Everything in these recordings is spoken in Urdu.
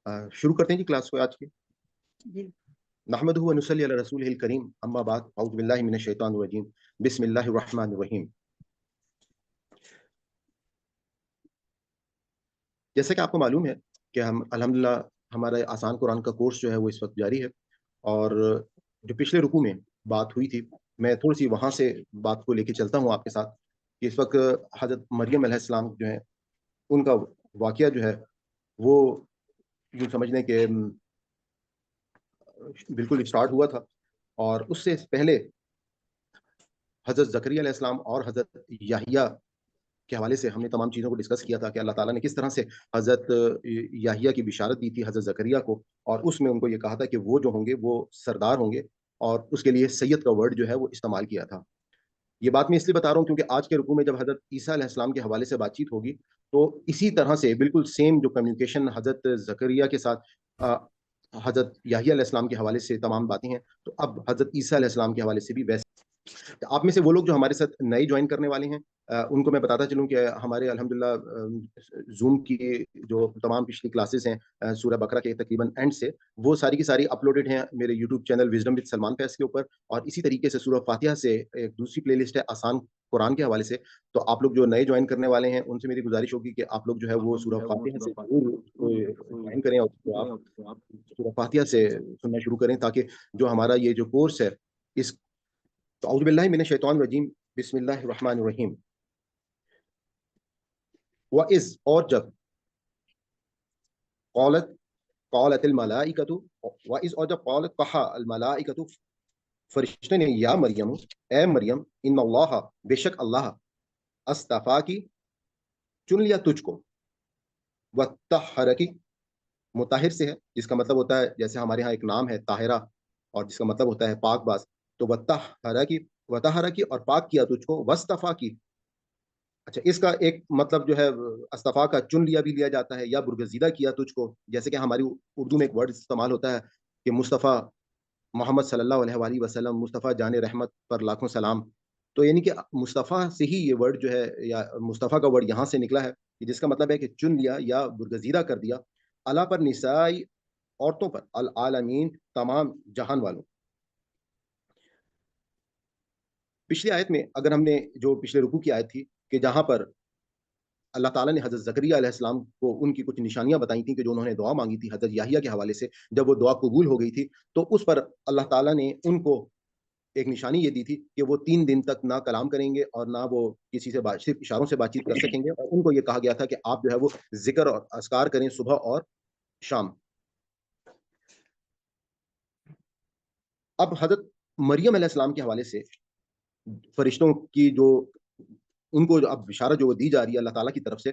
شروع کرتے ہیں جی کلاس کو آج کی. جی نحمدہ و نصلی علی رسولہ الکریم اما بعد اعوذ باللہ من الشیطان الرجیم بسم اللہ الرحمن الرحیم. جیسا کہ آپ کو معلوم ہے کہ ہم الحمدللہ ہمارا آسان قرآن کا کورس جو ہے وہ اس وقت جاری ہے، اور جو پچھلے رکوع میں بات ہوئی تھی میں تھوڑی سی وہاں سے بات کو لے کے چلتا ہوں آپ کے ساتھ کہ اس وقت حضرت مریم علیہ السلام جو ہے ان کا واقعہ جو ہے وہ یوں سمجھ لیں کہ بالکل اسٹارٹ ہوا تھا، اور اس سے پہلے حضرت زکریا علیہ السلام اور حضرت یحییٰ کے حوالے سے ہم نے تمام چیزوں کو ڈسکس کیا تھا کہ اللہ تعالیٰ نے کس طرح سے حضرت یحییٰ کی بشارت دی تھی حضرت زکریا کو، اور اس میں ان کو یہ کہا تھا کہ وہ جو ہوں گے وہ سردار ہوں گے، اور اس کے لیے سید کا ورڈ جو ہے وہ استعمال کیا تھا. یہ بات میں اس لیے بتا رہا ہوں کیونکہ آج کے رکوع میں جب حضرت عیسیٰ علیہ السلام کے حوالے سے بات چیت ہوگی تو اسی طرح سے بالکل سیم جو کمیونیکیشن حضرت زکریا کے ساتھ حضرت یحییٰ علیہ السلام کے حوالے سے تمام باتیں ہیں، تو اب حضرت عیسیٰ علیہ السلام کے حوالے سے بھی ویسے. آپ میں سے وہ لوگ جو ہمارے ساتھ نئے جوائن کرنے والے ہیں ان کو میں بتاتا چلوں کہ ہمارے الحمدللہ زوم کی جو تمام پچھلی کلاسز ہیں سورہ بقرہ کے تقریباً اینڈ سے وہ ساری کی ساری اپلوڈڈ ہیں میرے YouTube channel Wisdom with Salman Faiz کے اوپر، اور اسی طریقے سے سورہ فاتحہ سے ایک دوسری پلے لسٹ ہے آسان قرآن کے حوالے سے. تو آپ لوگ جو نئے جوائن کرنے والے ہیں ان سے میری گزارش ہوگی کہ آپ لوگ جو ہے وہ سورہ فاتحہ سے ضرور جوائن کریں اور آپ سورہ فاتحہ سے سننا شروع کریں تاکہ جو ہمارا یہ جو کورس ہے اس. تو اعوذ باللہ من الشیطان الرجیم بسم اللہ الرحمن الرحیم. وَإِذْ اور جب قالت الملائکۃ وَإِذْ اور جب قالت کہا الملائکۃ فرشتے نے یا مریم اے مریم ان اللہ بے شک اللہ اصطفاکی چن لیا تجھ کو، وطہرکی مطہر سے ہے جس کا مطلب ہوتا ہے جیسے ہمارے ہاں ایک نام ہے طاہرہ اور جس کا مطلب ہوتا ہے پاک باز، تو وطہرکی اور پاک کیا تجھ کو، واصطفا کی. اچھا اس کا ایک مطلب جو ہے استفا کا چن لیا بھی لیا جاتا ہے یا برگزیدہ کیا تجھ کو، جیسے کہ ہماری اردو میں ایک ورڈ استعمال ہوتا ہے کہ مصطفیٰ محمد صلی اللہ علیہ وآلہ وسلم، مصطفیٰ جان رحمت پر لاکھوں سلام. تو یعنی کہ مصطفیٰ سے ہی یہ ورڈ جو ہے یا مصطفیٰ کا ورڈ یہاں سے نکلا ہے جس کا مطلب ہے کہ چن لیا یا برگزیدہ کر دیا. اللہ پر نسائی عورتوں پر، العالمین تمام جہان والوں. پچھلی آیت میں اگر ہم نے جو پچھلے رکوع کی آیت تھی کہ جہاں پر اللہ تعالیٰ نے حضرت زکریا علیہ السلام کو ان کی کچھ نشانیاں بتائی تھیں کہ جو انہوں نے دعا مانگی تھی حضرت یحییٰ کے حوالے سے، جب وہ دعا قبول ہو گئی تھی تو اس پر اللہ تعالیٰ نے ان کو ایک نشانی یہ دی تھی کہ وہ 3 دن تک نہ کلام کریں گے اور نہ وہ کسی سے صرف اشاروں سے بات چیت کر سکیں گے، اور ان کو یہ کہا گیا تھا کہ آپ جو ہے وہ ذکر اور اذکار کریں صبح اور شام. اب حضرت مریم علیہ السلام کے حوالے سے فرشتوں کی جو ان کو اب بشارت جو دی جا رہی ہے اللہ تعالیٰ کی طرف سے،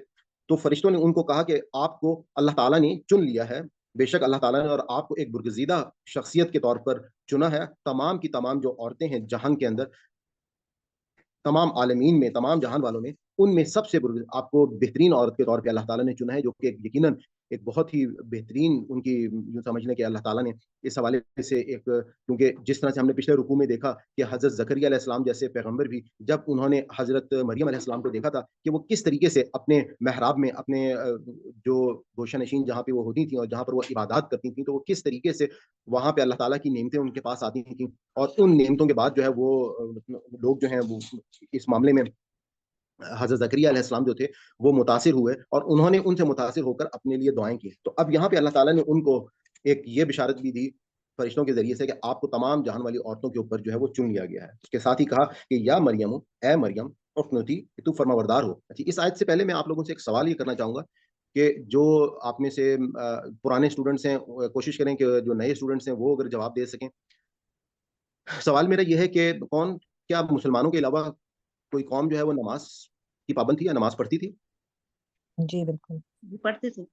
تو فرشتوں نے ان کو کہا کہ آپ کو اللہ تعالیٰ نے چن لیا ہے، بے شک اللہ تعالیٰ نے اور آپ کو ایک برگزیدہ شخصیت کے طور پر چنا ہے. تمام کی تمام جو عورتیں ہیں جہان کے اندر، تمام عالمین میں، تمام جہان والوں میں، ان میں سب سے آپ کو بہترین عورت کے طور پہ اللہ تعالیٰ نے چنا ہے، جو کہ یقیناً ایک بہت ہی بہترین ان کی یوں سمجھ لیں کہ اللہ تعالیٰ نے اس حوالے سے ایک، کیونکہ جس طرح سے ہم نے پچھلے رکوع میں دیکھا کہ حضرت زکریا علیہ السلام جیسے پیغمبر بھی جب انہوں نے حضرت مریم علیہ السلام کو دیکھا تھا کہ وہ کس طریقے سے اپنے محراب میں، اپنے جو گوشہ نشین جہاں پہ وہ ہوتی تھیں اور جہاں پر وہ عبادات کرتی تھیں، تو وہ کس طریقے سے وہاں پہ اللہ تعالیٰ کی نعمتیں ان کے پاس آتی تھیں، اور ان نعمتوں کے بعد جو ہے وہ لوگ جو ہیں وہ اس معاملے میں حضرت زکریا علیہ السلام جو تھے وہ متاثر ہوئے اور انہوں نے ان سے متاثر ہو کر اپنے لیے دعائیں کی. تو اب یہاں پہ اللہ تعالیٰ نے ان کو ایک یہ بشارت بھی دی فرشتوں کے ذریعے سے کہ آپ کو تمام جہان والی عورتوں کے اوپر جو ہے وہ چن لیا گیا ہے. اس کے ساتھ ہی کہا کہ یا مریم اے مریم اقنتی کہ تو فرما بردار ہو. اچھا اس آیت سے پہلے میں آپ لوگوں سے ایک سوال یہ کرنا چاہوں گا کہ جو آپ میں سے پرانے اسٹوڈنٹس ہیں کوشش کریں کہ جو نئے اسٹوڈنٹس ہیں وہ اگر جواب دے سکیں. سوال میرا یہ ہے کہ کیا مسلمانوں کے علاوہ کوئی قوم جو ہے وہ نماز کی پابند تھی یا نماز پڑھتی تھی؟ جی بالکل پڑھتے تھے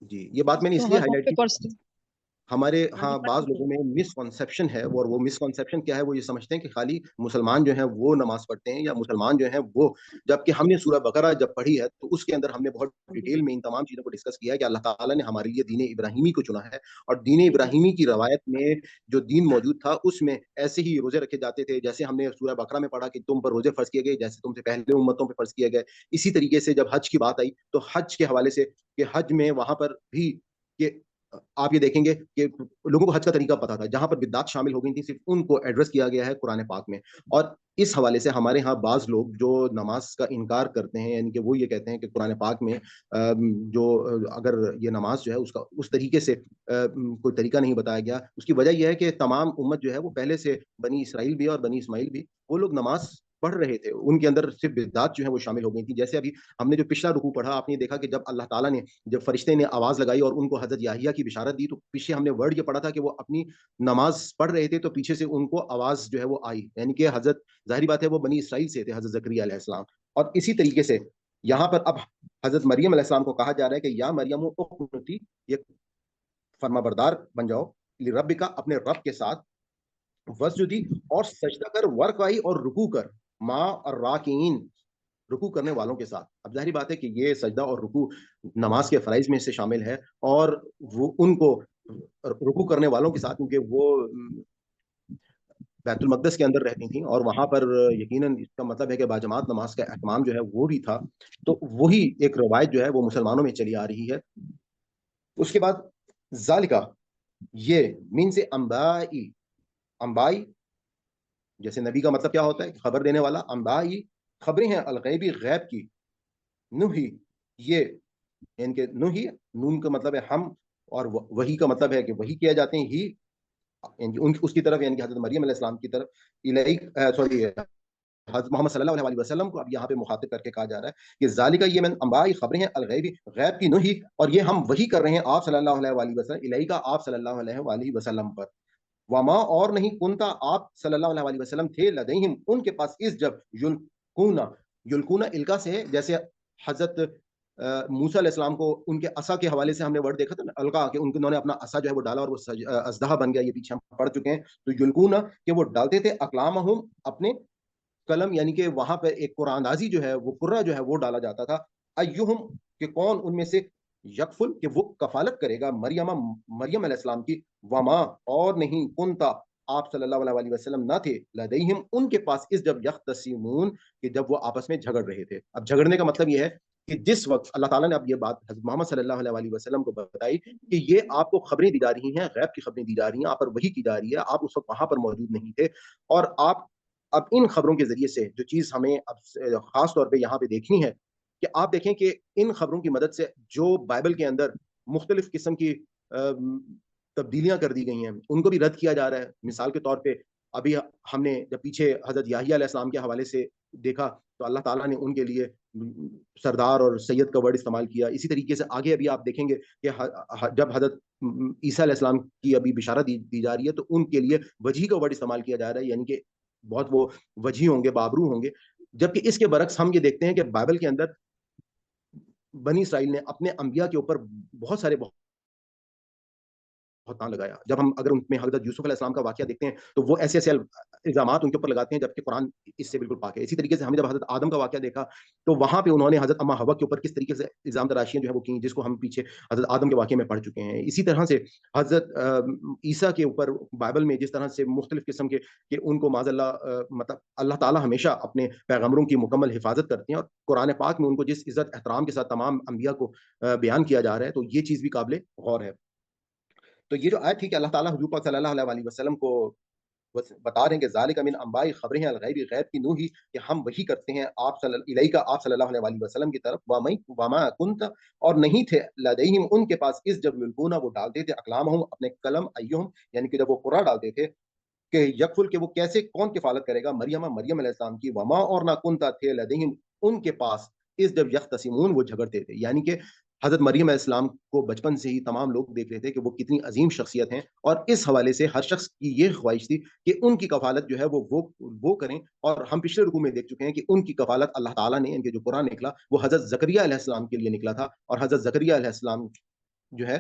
جی یہ بات میں نے اس لیے ہائی لائٹ کی، ہمارے ہاں بعض لوگوں میں مس کنسیپشن ہے، اور وہ مس کنسیپشن کیا ہے، وہ یہ سمجھتے ہیں کہ خالی مسلمان جو ہیں وہ نماز پڑھتے ہیں یا مسلمان جو ہیں وہ، جبکہ ہم نے سورہ بقرہ جب پڑھی ہے تو اس کے اندر ہم نے بہت ڈیٹیل میں ان تمام چیزوں کو ڈسکس کیا ہے کہ اللہ تعالیٰ نے ہمارے لیے دین ابراہیمی کو چنا ہے، اور دین ابراہیمی کی روایت میں جو دین موجود تھا اس میں ایسے ہی روزے رکھے جاتے تھے جیسے ہم نے سورہ بقرہ میں پڑھا کہ تم پر روزے فرض کیے گئے جیسے تم سے پہلے امتوں پہ فرض کیے گئے. اسی طریقے سے جب حج کی بات آئی تو حج کے حوالے سے کہ حج میں وہاں پر بھی کہ آپ یہ دیکھیں گے کہ لوگوں کو حج کا طریقہ پتا تھا، جہاں پر بدعات شامل ہو گئی تھی صرف ان کو ایڈریس کیا گیا ہے قرآن پاک میں. اور اس حوالے سے ہمارے ہاں بعض لوگ جو نماز کا انکار کرتے ہیں، یعنی کہ وہ یہ کہتے ہیں کہ قرآن پاک میں جو اگر یہ نماز جو ہے اس کا اس طریقے سے کوئی طریقہ نہیں بتایا گیا. اس کی وجہ یہ ہے کہ تمام امت جو ہے وہ پہلے سے بنی اسرائیل بھی اور بنی اسماعیل بھی وہ لوگ نماز پڑھ رہے تھے، ان کے اندر صرف بدعات جو ہے وہ شامل ہو گئی تھی. جیسے ابھی ہم نے جو پچھلا رکوع پڑھا، آپ نے دیکھا کہ جب اللہ تعالیٰ نے جب فرشتے نے آواز لگائی اور ان کو حضرت یحییٰ کی بشارت دی، تو پیچھے ہم نے ورڈ یہ پڑھا تھا کہ وہ اپنی نماز پڑھ رہے تھے تو پیچھے سے ان کو آواز جو ہے وہ آئی، یعنی کہ حضرت ظاہری بات ہے وہ بنی اسرائیل سے تھے، حضرت زکریا علیہ السلام. اور اسی طریقے سے یہاں پر اب حضرت مریم علیہ السلام کو کہا جا رہا ہے کہ یا مریم اقنتی، یہ فرما بردار بن جاؤ رب کا اپنے رب کے ساتھ، وسجدی اور سجدہ کر، ورکعی اور رکوع کر، ماں اور راکعین رکوع کرنے والوں کے ساتھ. اب ظاہری بات ہے کہ یہ سجدہ اور رکوع نماز کے فرائض میں سے شامل ہے، اور وہ ان کو رکوع کرنے والوں کے ساتھ، کیونکہ وہ بیت المقدس کے اندر رہتی تھیں اور وہاں پر یقیناً اس کا مطلب ہے کہ باجماعت نماز کا اہتمام جو ہے وہ بھی تھا. تو وہی ایک روایت جو ہے وہ مسلمانوں میں چلی آ رہی ہے. اس کے بعد ذالکا، یہ من سے انبائی، انبائی جیسے نبی کا مطلب کیا ہوتا ہے؟ خبر دینے والا. انبائی خبریں ہیں، الغیبی غیب کی، نوحی یہ ان کے نوحی، نون کا مطلب ہے ہم، اور وہی کا مطلب ہے کہ وہی کیا جاتے ہیں ہی، اس کی طرف، یعنی کہ حضرت مریم علیہ السلام کی طرف. سوری، حضرت محمد صلی اللہ علیہ وسلم کو اب یہاں پہ مخاطب کر کے کہا جا رہا ہے کہ ذالکا، یہ من انبائی خبریں ہیں، الغیبی غیب کی، نوحی اور یہ ہم وہی کر رہے ہیں آپ صلی اللہ علیہ وسلم، الیکا آپ صلی اللہ علیہ وسلم پر. وما اور نہیں، کنتا آپ صلی اللہ علیہ وسلم تھے، لدیہم ان کے پاس، اس جب یلقونا، یلقونا القا سے ہے، جیسے حضرت موسیٰ علیہ السلام کو ان کے عصا کے حوالے سے ہم نے ورڈ دیکھا تھا نا، القا، کہ انہوں نے اپنا عصا جو ہے وہ ڈالا اور وہ اژدہا بن گیا، یہ پیچھے ہم پڑھ چکے ہیں. تو یلقونا کہ وہ ڈالتے تھے، اقلامہم اپنے قلم، یعنی کہ وہاں پہ ایک قرآن اندازی جو ہے وہ قرہ جو ہے وہ ڈالا جاتا تھا. ایہم کہ کون ان میں سے، یکفل کہ وہ کفالت کرے گا، مریم علیہ السلام کی، وما اور نہیں، کنتا آپ صلی اللہ علیہ وسلم نہ تھے، لدیہم ان کے پاس، اس جب یختصمون کہ جب وہ آپس میں جھگڑ رہے تھے. اب جھگڑنے کا مطلب یہ ہے کہ جس وقت اللہ تعالیٰ نے اب یہ بات حضرت محمد صلی اللہ علیہ وسلم کو بتائی کہ یہ آپ کو خبریں دی جا رہی ہیں، غیب کی خبریں دی جا رہی ہیں، آپ پر وحی کی جا رہی ہے، آپ اس وقت وہاں پر موجود نہیں تھے، اور آپ اب ان خبروں کے ذریعے سے جو چیز ہمیں اب خاص طور پہ یہاں پہ دیکھنی ہے کہ آپ دیکھیں کہ ان خبروں کی مدد سے جو بائبل کے اندر مختلف قسم کی تبدیلیاں کر دی گئی ہیں ان کو بھی رد کیا جا رہا ہے. مثال کے طور پہ ابھی ہم نے جب پیچھے حضرت یحییٰ علیہ السلام کے حوالے سے دیکھا تو اللہ تعالیٰ نے ان کے لیے سردار اور سید کا ورڈ استعمال کیا. اسی طریقے سے آگے ابھی آپ دیکھیں گے کہ جب حضرت عیسیٰ علیہ السلام کی ابھی بشارت دی جا رہی ہے تو ان کے لیے وجیح کا ورڈ استعمال کیا جا رہا ہے، یعنی کہ بہت وہ وجیح ہوں گے، بابرو ہوں گے. جبکہ اس کے برعکس ہم یہ دیکھتے ہیں کہ بائبل کے اندر بنی اسرائیل نے اپنے انبیاء کے اوپر بہت سارے بہتان لگایا. جب ہم اگر ان میں حضرت یوسف علیہ السلام کا واقعہ دیکھتے ہیں تو وہ ایسے ایسے الزامات ان کے اوپر لگاتے ہیں جبکہ قرآن اس سے بالکل پاک ہے. اسی طریقے سے ہم جب حضرت آدم کا واقعہ دیکھا تو وہاں پہ انہوں نے حضرت اما حوا کے اوپر کس طریقے سے الزام تراشیاں جو ہے وہ کی، جس کو ہم پیچھے حضرت آدم کے واقعے میں پڑھ چکے ہیں. اسی طرح سے حضرت عیسیٰ کے اوپر بائبل میں جس طرح سے مختلف قسم کے کہ ان کو معاذ اللہ مطلب اللہ تعالیٰ ہمیشہ اپنے پیغمبروں کی مکمل حفاظت کرتے ہیں، اور قرآن پاک میں ان کو جس عزت احترام کے ساتھ تمام انبیاء کو بیان کیا جا رہا ہے، تو یہ چیز بھی قابل غور ہے. تو یہ جو آیت تھی کہ اللہ تعالیٰ حضور پاک صلی اللہ علیہ وسلم کو بتا رہے ہیں کہ ذالک من انباء خبریں ہیں، الغیب غیب کی نوحی کہ ہم وہی کرتے ہیں آپ الیکا آپ صلی اللہ علیہ وسلم کی طرف. وما کنت اور نہیں تھے، لدیہم ان کے پاس، اس جب یلقونا وہ ڈالتے تھے، اقلامہم اپنے قلم، ایہم یعنی کہ جب وہ قرآن ڈالتے تھے کہ یکفل کہ وہ کیسے کون کفالت کرے گا، مریم علیہ السلام کی، وما اور نہ کنتا تھے، لدیہم ان کے پاس، اس جب یختصمون وہ جھگڑتے تھے. یعنی کہ حضرت مریم علیہ السلام کو بچپن سے ہی تمام لوگ دیکھ رہے تھے کہ وہ کتنی عظیم شخصیت ہیں، اور اس حوالے سے ہر شخص کی یہ خواہش تھی کہ ان کی کفالت جو ہے وہ کریں. اور ہم پچھلے رکوع میں دیکھ چکے ہیں کہ ان کی کفالت اللہ تعالیٰ نے، ان کے جو قرآن نکلا وہ حضرت زکریا علیہ السلام کے لیے نکلا تھا، اور حضرت زکریا علیہ السلام جو ہے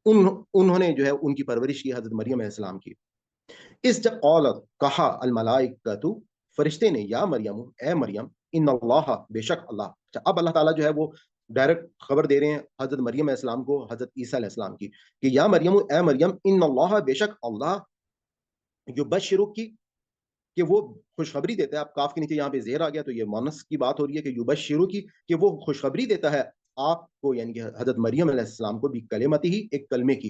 انہوں نے جو ہے ان کی پرورش کی حضرت مریم علیہ السلام کی. اس جب قولت کہا، الملائکۃ فرشتے نے، یا مریم اے مریم، ان اللہ بے شک اللہ. اب اللہ تعالیٰ جو ہے وہ ڈائریکٹ خبر دے رہے ہیں حضرت مریم علیہ السلام کو حضرت عیسیٰ علیہ السلام کی کہ یا مریم اے مریم، ان اللہ بے شک اللہ، یبشرک کی کہ وہ خوشخبری دیتا ہے. اب کاف کے نیچے یہاں پہ زیر آ گیا تو یہ مونس کی بات ہو رہی ہے کہ یبشرک کی کہ وہ خوشخبری دیتا ہے آپ کو، یعنی کہ حضرت مریم علیہ السلام کو، بھی کلمتی ہی ایک کلمے کی،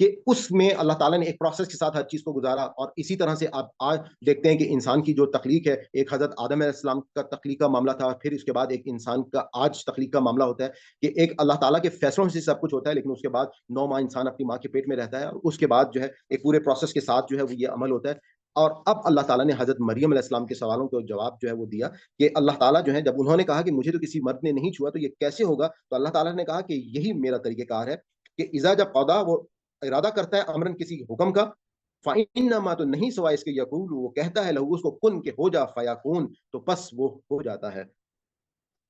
کہ اس میں اللہ تعالیٰ نے ایک پروسیس کے ساتھ ہر چیز کو گزارا, اور اسی طرح سے آپ آج دیکھتے ہیں کہ انسان کی جو تخلیق ہے, ایک حضرت آدم علیہ السلام کا تخلیق کا معاملہ تھا, پھر اس کے بعد ایک انسان کا آج تخلیق کا معاملہ ہوتا ہے کہ ایک اللہ تعالیٰ کے فیصلوں سے سب کچھ ہوتا ہے, لیکن اس کے بعد 9 ماہ انسان اپنی ماں کے پیٹ میں رہتا ہے, اور اس کے بعد جو ہے ایک پورے پروسیس کے ساتھ جو ہے وہ یہ عمل ہوتا ہے. اور اب اللہ تعالیٰ نے حضرت مریم علیہ السلام کے سوالوں کا جواب جو ہے وہ دیا کہ اللہ تعالیٰ جو ہے, جب انہوں نے کہا کہ مجھے تو کسی مرد نے نہیں چھوا تو یہ کیسے ہوگا, تو اللہ تعالیٰ نے کہا کہ یہی میرا طریقہ کار ہے کہ اذا جب قضا وہ ارادہ کرتا ہے امرن کسی حکم کا, فإنما تو نہیں سوائے اس کے یقول وہ کہتا ہے لہو اس کو کن کہ ہو جا فیکون, تو پس وہ ہو جاتا ہے.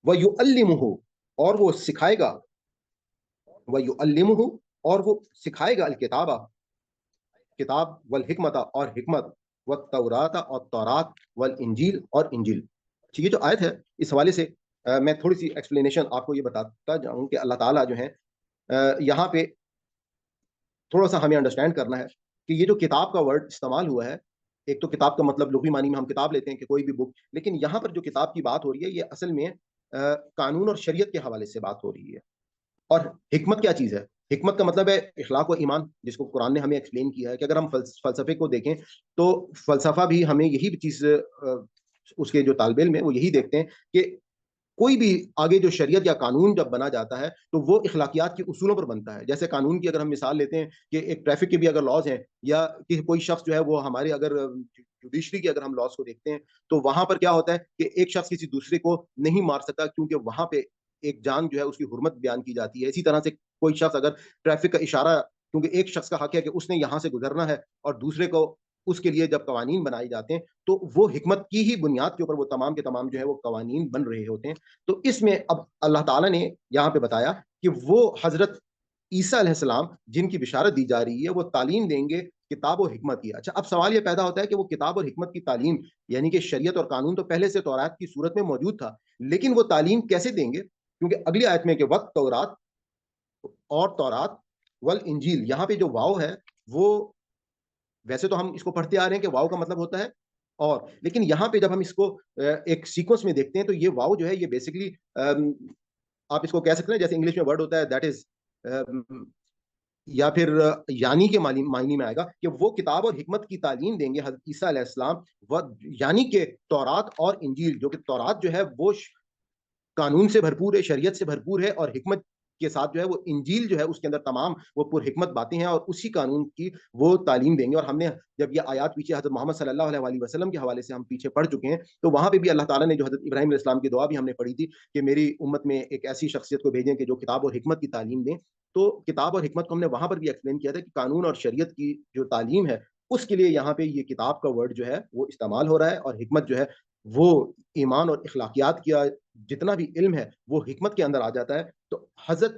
وَيُعَلِّمُهُ اور وہ سکھائے گا, وَيُعَلِّمُهُ اور وہ سکھائے گا الکتابہ کتاب, والحکمت اور حکمت, والتورات اور تورات, والانجیل اور انجیل. یہ جو آیت ہے اس حوالے سے میں تھوڑی سی ایکسپلینیشن آپ کو یہ بتاتا جاؤں کہ اللہ تعالیٰ جو ہے یہاں پہ تھوڑا سا ہمیں انڈرسٹینڈ کرنا ہے کہ یہ جو کتاب کا ورڈ استعمال ہوا ہے, ایک تو کتاب کا مطلب لغوی معنی میں ہم کتاب لیتے ہیں کہ کوئی بھی بک, لیکن یہاں پر جو کتاب کی بات ہو رہی ہے یہ اصل میں قانون اور شریعت کے حوالے سے بات ہو رہی ہے. اور حکمت کیا چیز ہے؟ حکمت کا مطلب ہے اخلاق و ایمان, جس کو قرآن نے ہمیں ایکسپلین کیا ہے کہ اگر ہم فلسفے کو دیکھیں تو فلسفہ بھی ہمیں یہی چیز, اس کے جو طالب علم ہیں وہ یہی دیکھتے ہیں کہ کوئی بھی آگے جو شریعت یا قانون جب بنا جاتا ہے تو وہ اخلاقیات کے اصولوں پر بنتا ہے. جیسے قانون کی اگر ہم مثال لیتے ہیں کہ ایک ٹریفک کے بھی اگر لاز ہیں, یا کہ کوئی شخص جو ہے وہ ہمارے اگر جوڈیشری کے اگر ہم لاز کو دیکھتے ہیں تو وہاں پر کیا ہوتا ہے کہ ایک شخص کسی دوسرے کو نہیں مار سکتا, کیونکہ وہاں پہ ایک جان جو ہے اس کی حرمت بیان کی جاتی ہے. اسی طرح سے کوئی شخص اگر ٹریفک کا اشارہ, کیونکہ ایک شخص کا حق ہے کہ اس نے یہاں سے گزرنا ہے, اور دوسرے کو اس کے لیے جب قوانین بنائے جاتے ہیں تو وہ حکمت کی ہی بنیاد کے اوپر وہ تمام کے تمام جو ہے وہ قوانین بن رہے ہوتے ہیں. تو اس میں اب اللہ تعالیٰ نے یہاں پہ بتایا کہ وہ حضرت عیسیٰ علیہ السلام جن کی بشارت دی جا رہی ہے وہ تعلیم دیں گے کتاب و حکمت کی. اچھا, اب سوال یہ پیدا ہوتا ہے کہ وہ کتاب اور حکمت کی تعلیم, یعنی کہ شریعت اور قانون تو پہلے سے تورات کی صورت میں موجود تھا, لیکن وہ تعلیم کیسے دیں گے؟ کیونکہ اگلی آیت میں کہ وقت تورات اور تورات والانجیل, یہاں پہ جو واو ہے وہ ویسے تو ہم اس کو پڑھتے آ رہے ہیں کہ واو کا مطلب ہوتا ہے اور, لیکن یہاں پہ جب ہم اس کو ایک سیکوینس میں دیکھتے ہیں تو یہ واو جو ہے یہ بیسیکلی آپ اس کو کہہ سکتے ہیں جیسے انگلش میں ورڈ ہوتا ہے دیٹ از, یا پھر یعنی کے معنی میں آئے گا کہ وہ کتاب اور حکمت کی تعلیم دیں گے حضرت عیسیٰ علیہ السلام, یعنی کہ تورات اور انجیل, جو کہ تورات جو ہے وہ قانون سے بھرپور ہے, شریعت سے بھرپور ہے, اور حکمت کے ساتھ جو ہے وہ انجیل جو ہے اس کے اندر تمام وہ پر حکمت باتیں ہیں, اور اسی قانون کی وہ تعلیم دیں گے. اور ہم نے جب یہ آیات پیچھے حضرت محمد صلی اللہ علیہ وسلم کے حوالے سے ہم پیچھے پڑھ چکے ہیں, تو وہاں پہ بھی اللہ تعالیٰ نے جو حضرت ابراہیم علیہ السلام کی دعا بھی ہم نے پڑھی تھی کہ میری امت میں ایک ایسی شخصیت کو بھیجیں کہ جو کتاب اور حکمت کی تعلیم دیں. تو کتاب اور حکمت کو ہم نے وہاں پر بھی ایکسپلین کیا تھا کہ قانون اور شریعت کی جو تعلیم ہے اس کے لیے یہاں پہ یہ کتاب کا ورڈ جو ہے وہ استعمال ہو رہا ہے, اور حکمت جو ہے وہ ایمان اور اخلاقیات کا جتنا بھی علم ہے وہ حکمت کے اندر آ جاتا ہے. تو حضرت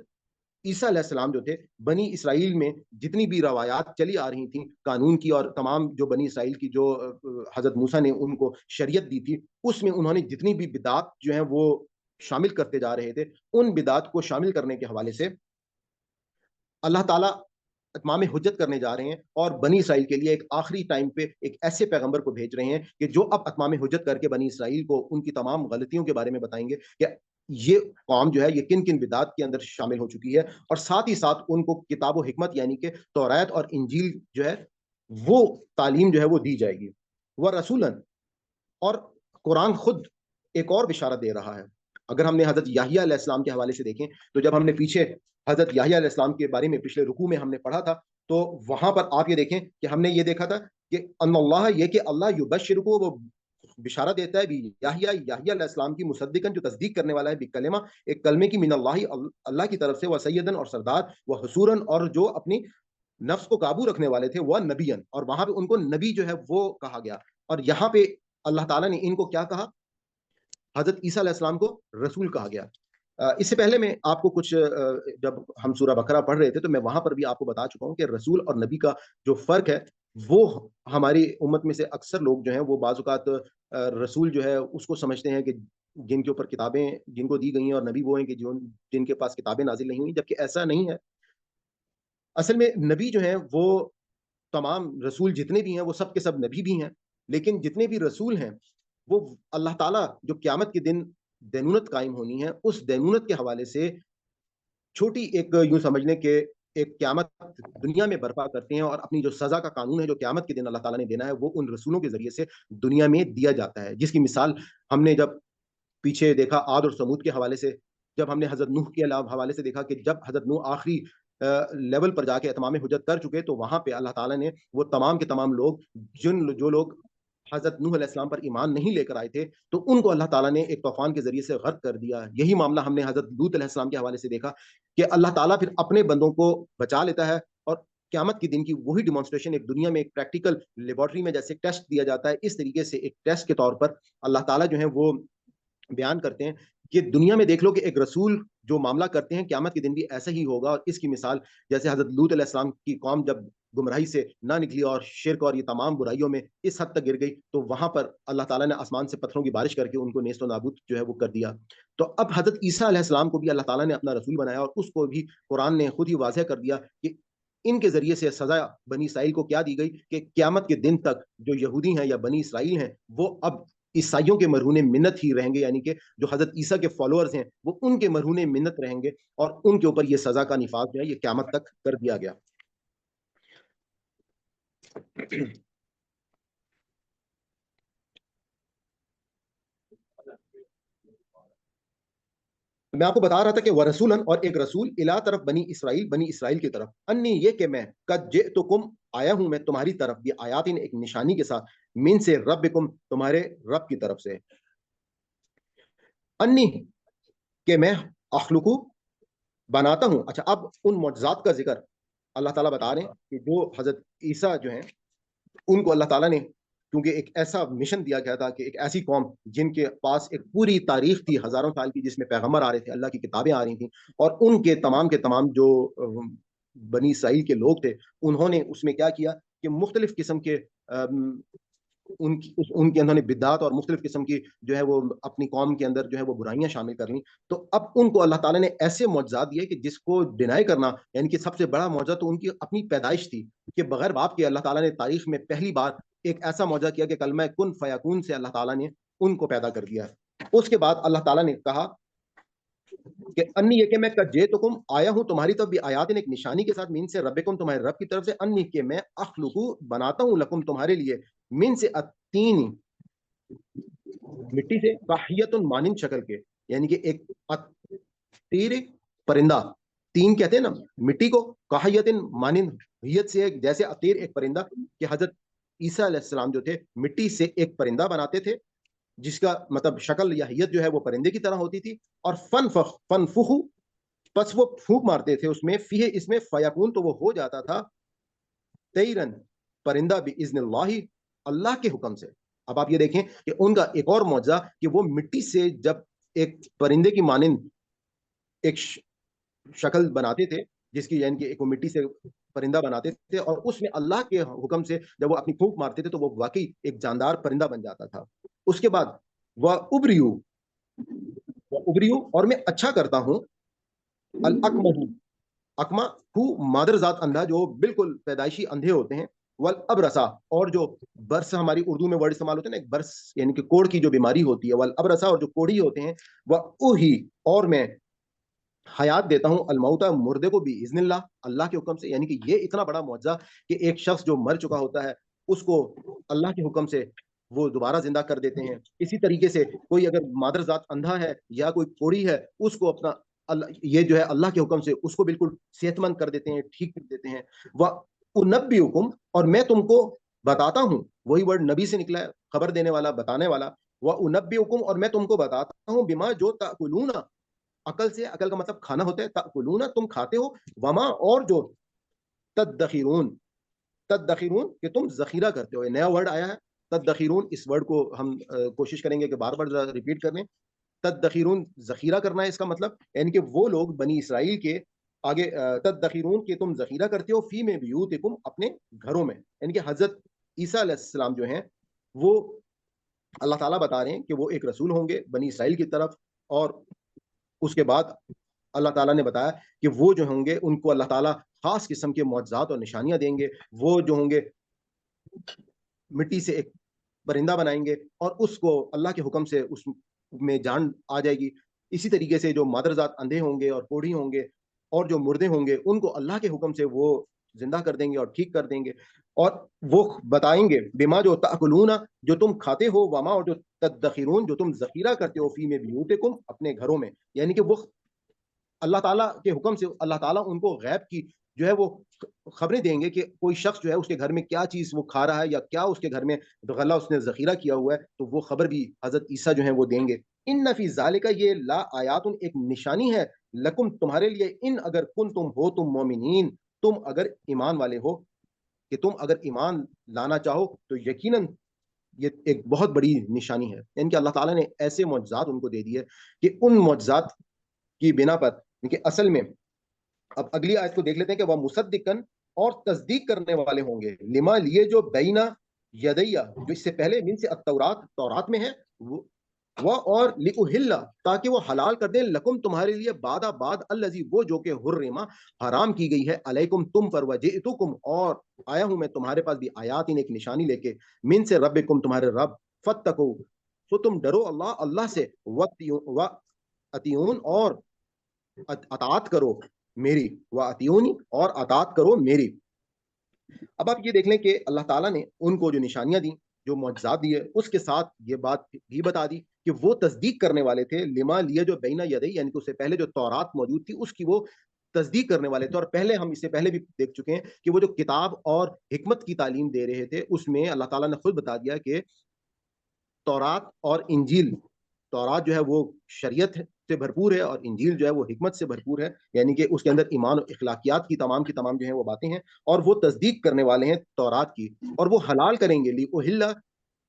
عیسیٰ علیہ السلام جو تھے, بنی اسرائیل میں جتنی بھی روایات چلی آ رہی تھیں قانون کی, اور تمام جو بنی اسرائیل کی جو حضرت موسیٰ نے ان کو شریعت دی تھی, اس میں انہوں نے جتنی بھی بدعات جو ہیں وہ شامل کرتے جا رہے تھے, ان بدعات کو شامل کرنے کے حوالے سے اللہ تعالیٰ اتمام حجت کرنے جا رہے ہیں, اور بنی اسرائیل کے لیے ایک آخری ٹائم پہ ایک ایسے پیغمبر کو بھیج رہے ہیں کہ جو اب اتمام حجت کر کے بنی اسرائیل کو ان کی تمام غلطیوں کے بارے میں بتائیں گے کہ یہ قوم جو ہے یہ کن کن بدعات کے اندر شامل ہو چکی ہے, اور ساتھ ہی ساتھ ان کو کتاب و حکمت یعنی کہ تورات اور انجیل جو ہے وہ تعلیم جو ہے وہ دی جائے گی. وہ رسولن, اور قرآن خود ایک اور بشارت دے رہا ہے. اگر ہم نے حضرت یحییٰ علیہ السلام کے حوالے سے دیکھیں تو جب ہم نے پیچھے حضرت یحییٰ علیہ السلام کے بارے میں پچھلے رکوع میں ہم نے پڑھا تھا, تو وہاں پر آپ یہ دیکھیں کہ ہم نے یہ دیکھا تھا کہ ان اللہ, یہ کہ اللہ یبشرکو, وہ بشارت دیتا ہے بھی یحییٰ علیہ السلام کی مصدقاً, جو تصدیق کرنے والا ہے بکلمہ, ایک کلمے کی, من اللہ, اللہ کی طرف سے, وہ سیدن, اور سردار, وہ حصوراً, اور جو اپنی نفس کو قابو رکھنے والے تھے, وہ نبیًا, اور وہاں پہ ان کو نبی جو ہے وہ کہا گیا. اور یہاں پہ اللہ تعالیٰ نے ان کو کیا کہا؟ حضرت عیسیٰ علیہ السلام کو رسول کہا گیا. اس سے پہلے میں آپ کو کچھ, جب ہم سورہ بقرہ پڑھ رہے تھے تو میں وہاں پر بھی آپ کو بتا چکا ہوں کہ رسول اور نبی کا جو فرق ہے وہ ہماری امت میں سے اکثر لوگ جو ہیں وہ بعض اوقات رسول جو ہے اس کو سمجھتے ہیں کہ جن کے اوپر کتابیں جن کو دی گئی ہیں, اور نبی وہ ہیں کہ جن کے پاس کتابیں نازل نہیں ہوئی, جبکہ ایسا نہیں ہے. اصل میں نبی جو ہیں وہ تمام رسول جتنے بھی ہیں وہ سب کے سب نبی بھی ہیں, لیکن جتنے بھی رسول ہیں وہ اللہ تعالیٰ جو قیامت کے دن دینونت قائم ہونی ہے, اس دینونت کے حوالے سے چھوٹی ایک یوں سمجھ لیں کہ ایک قیامت دنیا میں برپا کرتے ہیں اور اپنی جو سزا کا قانون ہے جو قیامت کے دن اللہ تعالیٰ نے دینا ہے وہ ان رسولوں کے ذریعے سے دنیا میں دیا جاتا ہے، جس کی مثال ہم نے جب پیچھے دیکھا عاد اور سمود کے حوالے سے، جب ہم نے حضرت نوح کے حوالے سے دیکھا کہ جب حضرت نوح آخری لیول پر جا کے اتمام حجت کر چکے تو وہاں پہ اللہ تعالیٰ نے وہ تمام کے تمام لوگ جو لوگ حضرت نوح علیہ السلام پر ایمان نہیں لے کر آئے تھے تو ان کو اللہ تعالیٰ نے ایک طوفان کے ذریعے سے غرق کر دیا۔ یہی معاملہ ہم نے حضرت لوط علیہ السلام کے حوالے سے دیکھا کہ اللہ تعالیٰ پھر اپنے بندوں کو بچا لیتا ہے، اور قیامت کے دن کی وہی ڈیمانسٹریشن ایک دنیا میں ایک پریکٹیکل لیبارٹری میں جیسے ٹیسٹ دیا جاتا ہے، اس طریقے سے ایک ٹیسٹ کے طور پر اللہ تعالیٰ جو ہے وہ بیان کرتے ہیں کہ دنیا میں دیکھ لو کہ ایک رسول جو معاملہ کرتے ہیں قیامت کے دن بھی ایسا ہی ہوگا۔ اور اس کی مثال جیسے حضرت لوط علیہ السلام کی قوم جب گمراہی سے نہ نکلی اور شرک اور یہ تمام برائیوں میں اس حد تک گر گئی تو وہاں پر اللہ تعالیٰ نے آسمان سے پتھروں کی بارش کر کے ان کو نیست و نابود جو ہے وہ کر دیا۔ تو اب حضرت عیسیٰ علیہ السلام کو بھی اللہ تعالیٰ نے اپنا رسول بنایا اور اس کو بھی قرآن نے خود ہی واضح کر دیا کہ ان کے ذریعے سے سزا بنی اسرائیل کو کیا دی گئی کہ قیامت کے دن تک جو یہودی ہیں یا بنی اسرائیل ہیں وہ اب عیسائیوں کے مرہون منت ہی رہیں گے، یعنی کہ جو حضرت عیسیٰ کے فالوورز ہیں وہ ان کے مرہون منت رہیں گے، اور ان کے اوپر یہ سزا کا نفاذ جو ہے یہ قیامت تک کر دیا گیا۔ میں آپ کو بتا رہا تھا کہ ورسولن اور ایک رسول الا طرف بنی اسرائیل کی طرف، انی یہ کہ میں قد جئتکم آیا ہوں میں تمہاری طرف بھی آیاتن ایک نشانی کے ساتھ، من سے ربکم تمہارے رب کی طرف سے، انی کہ میں اخلقو بناتا ہوں۔ اچھا اب ان معجزات کا ذکر اللہ تعالیٰ بتا رہے ہیں کہ جو حضرت عیسیٰ جو ہیں ان کو اللہ تعالیٰ نے کیونکہ ایک ایسا مشن دیا گیا تھا کہ ایک ایسی قوم جن کے پاس ایک پوری تاریخ تھی ہزاروں سال کی، جس میں پیغمبر آ رہے تھے، اللہ کی کتابیں آ رہی تھیں، اور ان کے تمام جو بنی اسرائیل کے لوگ تھے انہوں نے اس میں کیا کیا کہ مختلف قسم کے ان کے انہوں نے بدعات اور مختلف قسم کی جو ہے وہ اپنی قوم کے اندر جو ہے وہ برائیاں شامل کر لیں۔ تو اب ان کو اللہ تعالیٰ نے ایسے معجزات دیے کہ جس کو ڈینائی کرنا، یعنی کہ سب سے بڑا معجزہ تو ان کی اپنی پیدائش تھی کہ بغیر باپ کے اللہ تعالیٰ نے تاریخ میں پہلی بار ایک ایسا معجزہ کیا کہ کلمہ کن فیکون سے اللہ تعالیٰ نے ان کو پیدا کر دیا۔ اس کے بعد اللہ تعالیٰ نے کہا کہ انی یہ کہ میں قد جئتکم آیا ہوں تمہاری طرف بھی آیاتن ایک نشانی کے ساتھ، من سے ربکم تمہارے رب کی طرف سے، انی کہ میں اخلقو بناتا ہوں لکم تمہارے لیے، من سے الطین مٹی سے، کاحیۃ مانند شکل کے، یعنی کہ ایک تیر پرندہ، تین کہتے ہیں نا مٹی کو، کاحیۃ مانند حیت سے جیسے اطیر ایک پرندہ، کہ حضرت عیسیٰ علیہ السلام جو تھے مٹی سے ایک پرندہ بناتے تھے جس کا مطلب شکل یا حیت جو ہے وہ پرندے کی طرح ہوتی تھی، اور فنفخو پس وہ پھونک مارتے تھے اس میں، فیہ اس میں، فیکون تو وہ ہو جاتا تھا، طیرن پرندہ، باذن اللہ اللہ کے حکم سے۔ اب آپ یہ دیکھیں کہ ان کا ایک اور معجزہ کہ وہ مٹی سے جب ایک پرندے کی مانند ایک شکل بناتے تھے جس کی یعنی کہ ایک مٹی سے پرندہ بناتے تھے، اور اس میں اللہ کے حکم سے جب وہ اپنی پھونک مارتے تھے تو وہ واقعی ایک جاندار پرندہ بن جاتا تھا۔ اس کے بعد وہ ابریو اور میں اچھا کرتا ہوں، اکما ہو مادر ذات اندھا جو بالکل پیدائشی اندھے ہوتے ہیں، والابرسا اور جو برس ہماری اردو میں ورڈ استعمال ہوتے ہیں نا، ایک برس یعنی کہ کوڑ کی جو بیماری ہوتی ہے، والابرسا اور جو کوڑی ہوتے ہیں، واوہی اور میں حیات دیتا ہوں، الموتا مردے کو بھی اذن اللہ کے حکم سے، یعنی کہ یہ اتنا بڑا معجزہ کہ ایک شخص جو مر چکا ہوتا ہے اس کو اللہ کے حکم سے وہ دوبارہ زندہ کر دیتے ہیں۔ اسی طریقے سے کوئی اگر مادر ذات اندھا ہے یا کوئی کوڑی ہے اس کو اپنا یہ جو ہے اللہ کے حکم سے اس کو بالکل صحت مند کر دیتے ہیں، ٹھیک کر دیتے ہیں۔ وَأُنَبِّئُكُمْ اور میں تم کو بتاتا ہوں، وہی ورڈ نبی سے نکلا ہے، خبر دینے والا، بتانے والا، وَأُنَبِّئُكُمْ اور میں تم کو بتاتا ہوں، بما جو تأکلون، عقل سے، عقل کا مطلب کھانا ہوتا ہے، تأکلون تم کھاتے ہو، وما اور جو تدخرون کہ تم ذخیرہ کرتے ہو۔ یہ نیا ورڈ آیا ہے تدخرون، اس ورڈ کو ہم کوشش کریں گے کہ بار بار ریپیٹ کریں۔ تدخرون ذخیرہ کرنا ہے اس کا مطلب، یعنی کہ وہ لوگ بنی اسرائیل کے آگے تدخرون کہ تم ذخیرہ کرتے ہو، فی میں بیوتکم اپنے گھروں میں، یعنی کہ حضرت عیسیٰ علیہ السلام جو ہیں وہ اللہ تعالیٰ بتا رہے ہیں کہ وہ ایک رسول ہوں گے بنی اسرائیل کی طرف، اور اس کے بعد اللہ تعالیٰ نے بتایا کہ وہ جو ہوں گے ان کو اللہ تعالیٰ خاص قسم کے معجزات اور نشانیاں دیں گے، وہ جو ہوں گے مٹی سے ایک پرندہ بنائیں گے اور اس کو اللہ کے حکم سے اس میں جان آ جائے گی۔ اسی طریقے سے جو مادر ذات اندھے ہوں گے اور کوڑھی ہوں گے اور جو مردے ہوں گے ان کو اللہ کے حکم سے وہ زندہ کر دیں گے اور ٹھیک کر دیں گے, اور وہ بتائیں گے بما جو تاکلون جو تم کھاتے ہو, وما اور جو تدخرون جو تم ذخیرہ کرتے ہو, فی میں بیوتکم اپنے گھروں میں. یعنی کہ وہ اللہ تعالیٰ کے حکم سے اللہ تعالیٰ ان کو غیب کی جو ہے وہ خبریں دیں گے کہ کوئی شخص جو ہے اس کے گھر میں کیا چیز وہ کھا رہا ہے یا کیا اس کے گھر میں غلہ اس نے ذخیرہ کیا ہوا ہے, تو وہ خبر بھی حضرت عیسیٰ جو ہیں وہ دیں گے. ان فی ذالک یہ لا آیات ایک نشانی ہے, لکم تمہارے لیے, ان اگر کن تم ہو تم مومنین, تم اگر ایمان والے ہو, کہ تم اگر ایمان لانا چاہو تو یقیناً یہ ایک بہت بڑی نشانی ہے. یعنی کہ اللہ تعالیٰ نے ایسے معجزات ان کو دے دیے کہ ان معجزات کی بنا پر کہ اصل میں, اب اگلی آیت کو دیکھ لیتے ہیں کہ وہ مصدقن اور تصدیق کرنے والے ہوں گے, لما لیے جو بینا یدیا جو اس سے پہلے من سے تورات میں ہے, وہ اور لأحل تاکہ وہ حلال کر دیں, لکم تمہارے لیے بعد الذی وہ جو کہ حرما حرام کی گئی ہے, علیکم تم پر, وجئتکم اور آیا ہوں میں تمہارے پاس بھی آیات ایک نشانی لے کے, من سے ربکم تمہارے رب, فتقو تو تم ڈرو اللہ سے, واتیون اور اطاعت کرو میری, واتیونی اور اطاعت کرو میری. اب آپ یہ دیکھ لیں کہ اللہ تعالیٰ نے ان کو جو نشانیاں دیں, جو معجزات دیے, اس کے ساتھ یہ بات بھی بتا دی کہ وہ تصدیق کرنے والے تھے, لما لیے جو بینا یدئی یعنی کہ اس سے پہلے جو تورات موجود تھی اس کی وہ تصدیق کرنے والے تھے. اور پہلے ہم اس سے پہلے بھی دیکھ چکے ہیں کہ وہ جو کتاب اور حکمت کی تعلیم دے رہے تھے, اس میں اللہ تعالیٰ نے خود بتا دیا کہ تورات اور انجیل, تورات جو ہے وہ شریعت سے بھرپور ہے اور انجیل جو ہے وہ حکمت سے بھرپور ہے, یعنی کہ اس کے اندر ایمان و اخلاقیات کی تمام جو ہیں وہ باتیں ہیں, اور وہ تصدیق کرنے والے ہیں تورات کی, اور وہ حلال کریں گے لأحل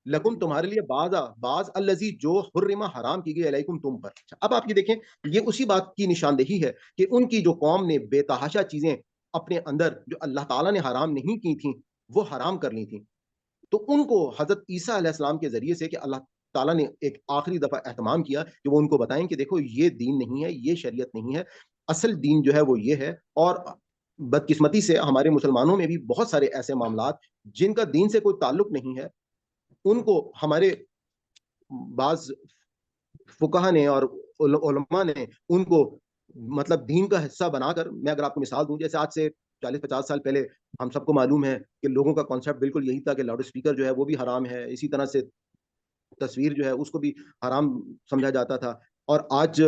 لکم تمہارے لیے بعض الذی جو حرما حرام کی گئی علیکم تم پر. اب آپ یہ دیکھیں, یہ اسی بات کی نشاندہی ہے کہ ان کی جو قوم نے بے تحاشا چیزیں اپنے اندر جو اللہ تعالیٰ نے حرام نہیں کی تھیں وہ حرام کر لی تھیں, تو ان کو حضرت عیسیٰ علیہ السلام کے ذریعے سے کہ اللہ تعالیٰ نے ایک آخری دفعہ اہتمام کیا کہ وہ ان کو بتائیں کہ دیکھو یہ دین نہیں ہے, یہ شریعت نہیں ہے, اصل دین جو ہے وہ یہ ہے. اور بدقسمتی سے ہمارے مسلمانوں میں بھی بہت سارے ایسے معاملات جن کا دین سے کوئی تعلق نہیں ہے, ان کو ہمارے بعض فقہا نے اور علماء نے ان کو مطلب دین کا حصہ بنا کر, میں اگر آپ کو مثال دوں, جیسے آج سے 40-50 سال پہلے ہم سب کو معلوم ہے کہ لوگوں کا کانسیپٹ بالکل یہی تھا کہ لاؤڈ اسپیکر جو ہے وہ بھی حرام ہے, اسی طرح سے تصویر جو ہے اس کو بھی حرام سمجھا جاتا تھا. اور آج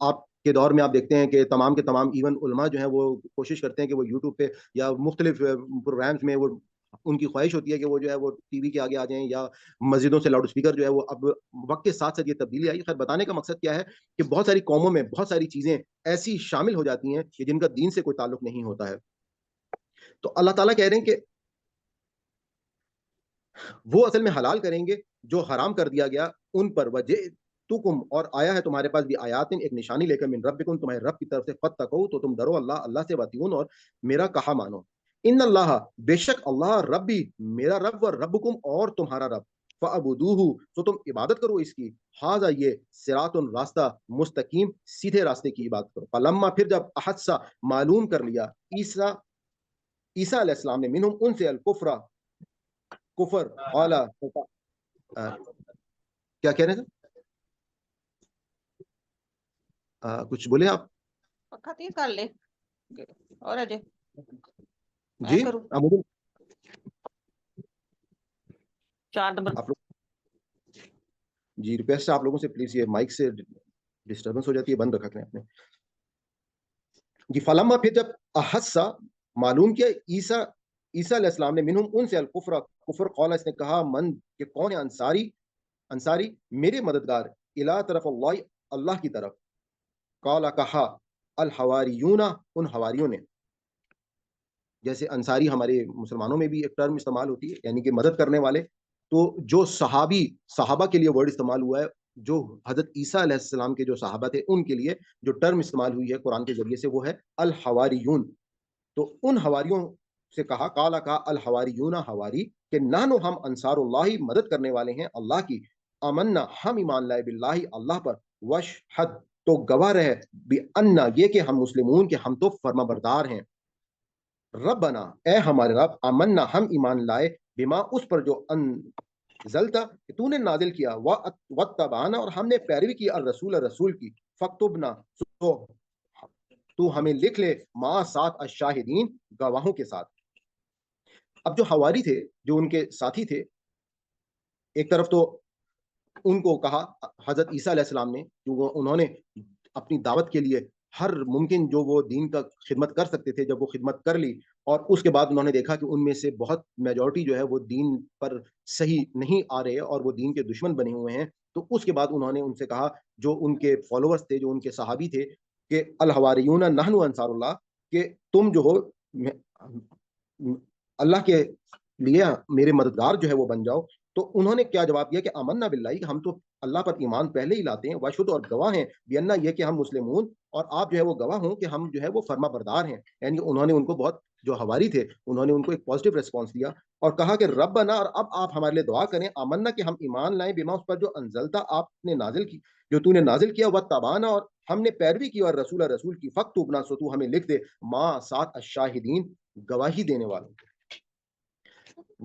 آپ کے دور میں آپ دیکھتے ہیں کہ تمام کے تمام ایون علماء جو ہیں وہ کوشش کرتے ہیں کہ وہ یوٹیوب پہ یا مختلف پروگرامز میں, وہ ان کی خواہش ہوتی ہے کہ وہ جو ہے وہ ٹی وی کے آگے آ جائیں, یا مسجدوں سے لاؤڈ اسپیکر جو ہے وہ, اب وقت کے ساتھ ساتھ یہ تبدیلی آئی. خیر بتانے کا مقصد کیا ہے کہ بہت ساری قوموں میں بہت ساری چیزیں ایسی شامل ہو جاتی ہیں کہ جن کا دین سے کوئی تعلق نہیں ہوتا ہے. تو اللہ تعالیٰ کہہ رہے ہیں کہ وہ اصل میں حلال کریں گے جو حرام کر دیا گیا ان پر, وجئتکم اور آیا ہے تمہارے پاس بھی آیات ایک نشانی لے کر, من ربکم تمہارے رب کی طرف سے, فتقوا تو تم ڈرو اللہ سے, واتیون اور میرا کہا مانو. ان اللہ بے شک اللہ ربی میرا رب, و ربکم اور تمہارا رب, فعبدوہ تو تم عبادت کرو اس کی, ھذا یہ صراط راستہ مستقیم سیدھے راستے کی عبادت کرو. فلما پھر جب احسا معلوم کر لیا عیسیٰ علیہ السلام نے, منہم ان سے, الکفر کفر, قالا کیا کہہ رہے ہیں کچھ بولے آپ پکا تیز کر لے اور اجے جی. چار نمبر آپ لوگ جی ریکویسٹ ہے آپ لوگوں سے, پلیز یہ مائک سے ڈسٹربنس ہو جاتی ہے, بند رکھا کریں اپنے جی. فلما پھر جب احسا معلوم کیا عیسیٰ علیہ السلام نے, منہم ان سے, الکفر کفر, قال اس نے کہا, من کہ کون ہے, انصاری میرے مددگار, الی طرف اللہ کی طرف, قال کہا, الحواریون ان حواریوں نے. جیسے انصاری ہمارے مسلمانوں میں بھی ایک ٹرم استعمال ہوتی ہے یعنی کہ مدد کرنے والے, تو جو صحابہ کے لیے ورڈ استعمال ہوا ہے, جو حضرت عیسیٰ علیہ السلام کے جو صحابہ تھے ان کے لیے جو ٹرم استعمال ہوئی ہے قرآن کے ذریعے سے وہ ہے الحواریون. تو ان حواریوں سے کہا, قال کا الحواریون حواری, کہ نحن ہم انصار اللہ مدد کرنے والے ہیں اللہ کی, آمنا ہم ایمان لائے, باللہ اللہ پر, وشہد تو گواہ رہے, بأننا یہ کہ ہم مسلمون کہ ہم تو فرما بردار ہیں, ربنا اے ہمارے رب, آمنا ہم ایمان لائے, بما اس پر جو انزلتا کہ تو نے نازل کیا, واتبعنا اور ہم نے پیروی کی, الرسول رسول کی, فاکتبنا تو ہمیں لکھ لے ما ساتھ الشاہدین، گواہوں کے ساتھ۔ اب جو حواری تھے، جو ان کے ساتھی تھے، ایک طرف تو ان کو کہا حضرت عیسیٰ علیہ السلام نے، کیونکہ انہوں نے اپنی دعوت کے لیے ہر ممکن جو وہ دین کا خدمت کر سکتے تھے، جب وہ خدمت کر لی اور اس کے بعد انہوں نے دیکھا کہ ان میں سے بہت میجورٹی جو ہے وہ دین پر صحیح نہیں آ رہے اور وہ دین کے دشمن بنے ہوئے ہیں، تو اس کے بعد انہوں نے ان سے کہا، جو ان کے فالوورز تھے، جو ان کے صحابی تھے، کہ الحواریون نحن انصار اللہ، کہ تم جو ہو اللہ کے لیے میرے مددگار جو ہے وہ بن جاؤ۔ تو انہوں نے کیا جواب دیا کہ آمنا باللہ، کہ ہم تو اللہ پر ایمان پہلے ہی لاتے ہیں، واشہد، اور گواہ ہیں، بینا، یہ کہ ہم مسلمون، اور آپ جو ہے وہ گواہ ہوں کہ ہم جو ہے وہ فرما بردار ہیں۔ یعنی انہوں نے ان کو بہت، جو حواری تھے، انہوں نے ان کو ایک پازیٹیو ریسپانس دیا اور کہا کہ ربنا، اور اب آپ ہمارے لیے دعا کریں، آمنا، کہ ہم ایمان لائیں، بما، اس پر جو انزلتا، آپ نے نازل کی، جو تو نے نازل کیا، واتبعنا، اور ہم نے پیروی کی، اور رسول کی، فاکتبنا، سو تو ہمیں لکھ دے، ما ساتھ الشاہدین، گواہی دینے والوں کو۔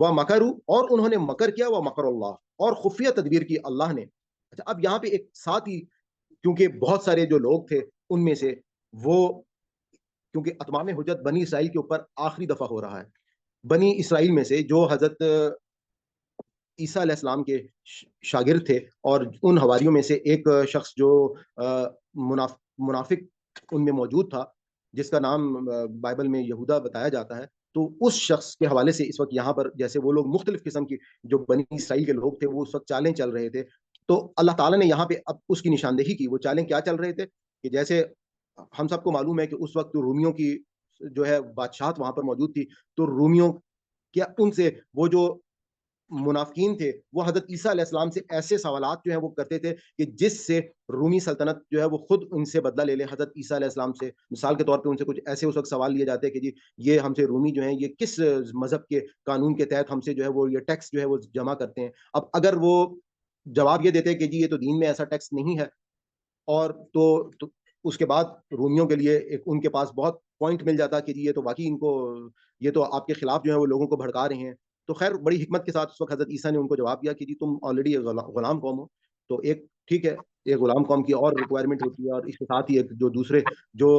وہ مکرو، اور انہوں نے مکر کیا، وہ مکر اللہ، اور خفیہ تدبیر کی اللہ نے۔ اچھا، اب یہاں پہ ایک ساتھ ہی، کیونکہ بہت سارے جو لوگ تھے ان میں سے، وہ کیونکہ اتمام حجت بنی اسرائیل کے اوپر آخری دفعہ ہو رہا ہے، بنی اسرائیل میں سے جو حضرت عیسیٰ علیہ السلام کے شاگرد تھے، اور ان حواریوں میں سے ایک شخص جو منافق ان میں موجود تھا، جس کا نام بائبل میں یہودا بتایا جاتا ہے، تو اس شخص کے حوالے سے اس وقت یہاں پر، جیسے وہ لوگ مختلف قسم کی جو بنی اسرائیل کے لوگ تھے، وہ اس وقت چالیں چل رہے تھے، تو اللہ تعالیٰ نے یہاں پہ اب اس کی نشاندہی کی۔ وہ چالیں کیا چل رہے تھے کہ جیسے ہم سب کو معلوم ہے کہ اس وقت رومیوں کی جو ہے بادشاہت وہاں پر موجود تھی، تو رومیوں کیا ان سے وہ جو منافقین تھے، وہ حضرت عیسیٰ علیہ السلام سے ایسے سوالات جو ہیں وہ کرتے تھے کہ جس سے رومی سلطنت جو ہے وہ خود ان سے بدلہ لے لے۔ حضرت عیسیٰ علیہ السلام سے مثال کے طور پہ ان سے کچھ ایسے اس وقت سوال لیے جاتے ہیں کہ جی یہ ہم سے رومی جو ہیں یہ کس مذہب کے قانون کے تحت ہم سے جو ہے وہ یہ ٹیکس جو ہے وہ جمع کرتے ہیں۔ اب اگر وہ جواب یہ دیتے کہ جی یہ تو دین میں ایسا ٹیکس نہیں ہے، اور تو اس کے بعد رومیوں کے لیے ایک ان کے پاس بہت پوائنٹ مل جاتا کہ جی یہ تو واقعی ان کو، یہ تو آپ کے خلاف جو ہے وہ لوگوں کو بھڑکا رہے ہیں۔ تو خیر بڑی حکمت کے ساتھ اس وقت حضرت عیسیٰ نے ان کو جواب دیا کہ جی تم آلریڈی غلام قوم ہو، تو ایک ٹھیک ہے، ایک غلام قوم کی اور ریکوائرمنٹ ہوتی ہے، اور اس کے ساتھ ہی ایک جو دوسرے جو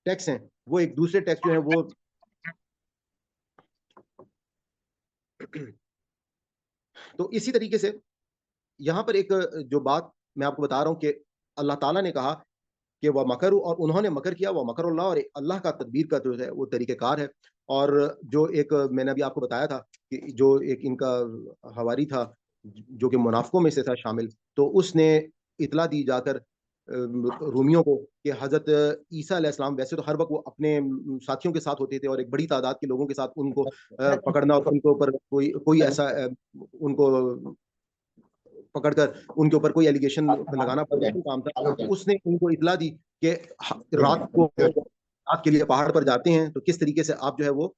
ٹیکس ہیں، وہ ایک دوسرے ٹیکس جو ہیں وہ تو اسی طریقے سے یہاں پر ایک جو بات میں آپ کو بتا رہا ہوں کہ اللہ تعالیٰ نے کہا کہ وہ مکرو، اور انہوں نے مکر کیا، وہ مکر اللہ، اور اللہ کا تدبیر کا جو ہے وہ طریقہ کار ہے۔ اور جو ایک میں نے ابھی آپ کو بتایا تھا کہ جو ایک ان کا حواری تھا جو کہ منافقوں میں سے تھا شامل، تو اس نے اطلاع دی جا کر رومیوں کو کہ حضرت عیسیٰ علیہ السلام ویسے تو ہر وقت وہ اپنے ساتھیوں کے ساتھ ہوتے تھے، اور ایک بڑی تعداد کے لوگوں کے ساتھ ان کو پکڑنا، اور ان کے اوپر کوئی ایسا ان کو پکڑ کر ان کے اوپر کوئی ایلیگیشن لگانا مشکل کام تھا۔ اس نے ان کو اطلاع دی کہ رات کے لیے پہاڑ پر جاتے ہیں تو کس طریقے سے آپ جو ہے وہ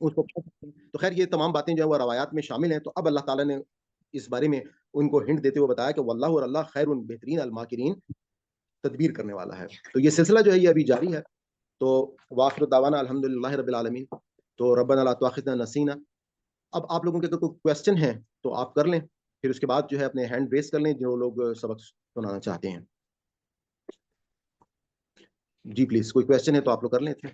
اس کو، تو خیر یہ تمام باتیں جو ہے وہ روایات میں شامل ہیں۔ تو اب اللہ تعالیٰ نے اس بارے میں ان کو ہنٹ دیتے ہوئے بتایا کہ واللہ، اور اللہ خیر بہترین الماکرین، تدبیر کرنے والا ہے۔ تو یہ سلسلہ جو ہے یہ ابھی جاری ہے۔ تو وآخر دعوانا الحمدللہ رب العالمین۔ تو ربنا لا تؤاخذنا نسینا۔ اب آپ لوگوں کے اگر کوئی کویسچن ہے تو آپ کر لیں، پھر اس کے بعد جو ہے اپنے ہینڈ ریز کر لیں جو لوگ سبق سنانا چاہتے ہیں۔ جی پلیز، کوئی کویسچن ہے تو آپ لوگ کر لیں تھے۔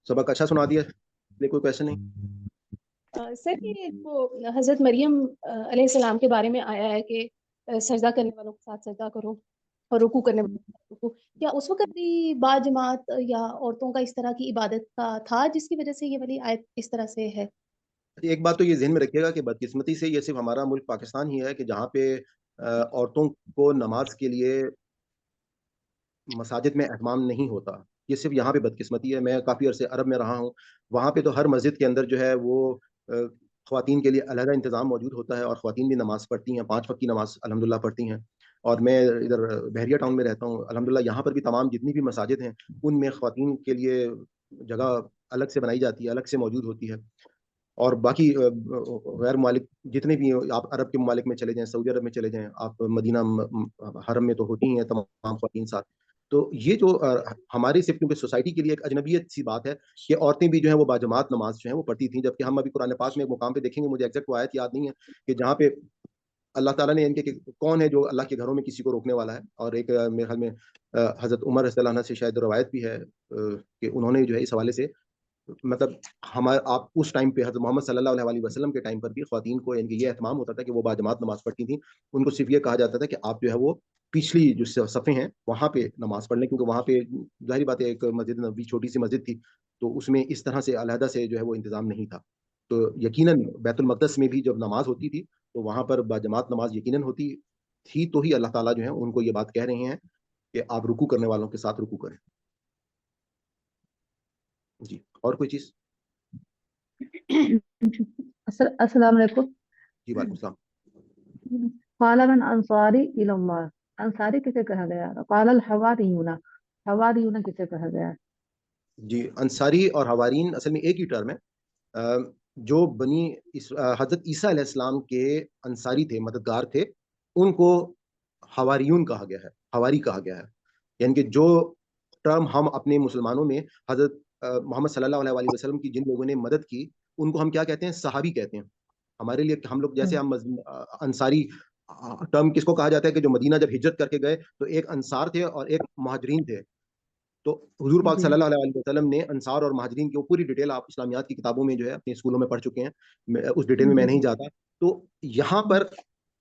سبق اچھا سنا دیا، کوئی کویسچن نہیں؟ سر یہ جو حضرت مریم علیہ السلام کے بارے میں آیا ہے کہ سجدہ کرنے والوں کے ساتھ سجدہ کرو اور رکوع کرنے والوں کے ساتھ رکوع، کیا اس وقت بھی با جماعت یا عورتوں کا اس طرح کی عبادت کا تھا جس کی وجہ سے یہ والی آیت اس طرح سے ہے؟ ایک بات تو یہ ذہن میں رکھیے گا کہ بدقسمتی سے یہ صرف ہمارا ملک پاکستان ہی ہے کہ جہاں پہ عورتوں کو نماز کے لیے مساجد میں اہتمام نہیں ہوتا۔ یہ صرف یہاں پہ بدقسمتی ہے۔ میں کافی عرصے عرب میں رہا ہوں، وہاں پہ تو ہر مسجد کے اندر جو ہے وہ خواتین کے لیے علیحدہ انتظام موجود ہوتا ہے، اور خواتین بھی نماز پڑھتی ہیں، 5 وقت کی نماز الحمدللہ پڑھتی ہیں۔ اور میں ادھر بحریہ ٹاؤن میں رہتا ہوں، الحمدللہ یہاں پر بھی تمام جتنی بھی مساجد ہیں ان میں خواتین کے لیے جگہ الگ سے بنائی جاتی ہے، الگ سے موجود ہوتی ہے۔ اور باقی غیر ممالک جتنے بھی آپ عرب کے ممالک میں چلے جائیں، سعودی عرب میں چلے جائیں، آپ مدینہ حرم میں تو ہوتی ہیں تمام خواتین ساتھ۔ تو یہ جو ہمارے صرف کیونکہ سوسائٹی کے لیے ایک اجنبیت سی بات ہے کہ عورتیں بھی جو ہیں وہ باجماعت نماز جو ہے وہ پڑھتی تھیں، جبکہ ہم ابھی قرآن پاک میں ایک مقام پہ دیکھیں گے، مجھے ایگزیکٹ وہ آیت یاد نہیں ہے، کہ جہاں پہ اللہ تعالیٰ نے ان کے کہ کون ہے جو اللہ کے گھروں میں کسی کو روکنے والا ہے، اور ایک میرے خیال میں حضرت عمر رضی اللہ عنہ سے شاید روایت بھی ہے کہ انہوں نے جو ہے اس حوالے سے مطلب آپ اس ٹائم پہ حضرت محمد صلی اللہ علیہ وسلم کے ٹائم پر بھی خواتین کو ان کے یہ اہتمام ہوتا تھا کہ وہ باجماعت نماز پڑھتی تھیں، ان کو صرف یہ کہا جاتا تھا کہ آپ جو ہے وہ پچھلی جو صفیں ہیں وہاں پہ نماز پڑھ لیں، کیونکہ وہاں پہ ظاہری بات ہے ایک مسجد نبوی چھوٹی سی مسجد تھی، تو اس میں اس طرح سے علیحدہ سے جو ہے وہ انتظام نہیں تھا. تو یقیناً بیت المقدس میں بھی جب نماز ہوتی تھی تو وہاں پر باجماعت نماز یقیناً ہوتی تھی، تو ہی اللہ تعالیٰ جو ہے ان کو یہ بات کہہ رہے ہیں کہ آپ رکوع کرنے والوں کے ساتھ رکوع کریں. جی اور کوئی چیز؟ السلام علیکم. جی وعلیکم السلام. قال من انصاری الی اللہ، انصاری کسے کہا گیا؟ قال الحواریون، حواریون کسے کہا گیا؟ جی انصاری اور حوارین اصل میں ایک ہی ٹرم ہے. جو حضرت عیسیٰ علیہ السلام کے انصاری تھے، مددگار تھے، ان کو حواریون کہا گیا ہے، حواری کہا گیا ہے. یعنی کہ جو ٹرم ہم اپنے مسلمانوں میں حضرت محمد صلی اللہ علیہ وسلم کی جن لوگوں نے مدد کی ان کو ہم کیا کہتے ہیں؟ صحابی کہتے ہیں. ہمارے لیے ہم لوگ جیسے ہم انصاری ٹرم کس کو کہا جاتا ہے کہ جو مدینہ جب ہجرت کر کے گئے تو ایک انصار تھے اور ایک مہاجرین تھے. تو حضور پاک صلی اللہ علیہ وسلم نے انصار اور مہاجرین کی پوری ڈیٹیل آپ اسلامیات کی کتابوں میں جو ہے اپنے اسکولوں میں پڑھ چکے ہیں، اس ڈیٹیل میں نہیں جاتا. تو یہاں پر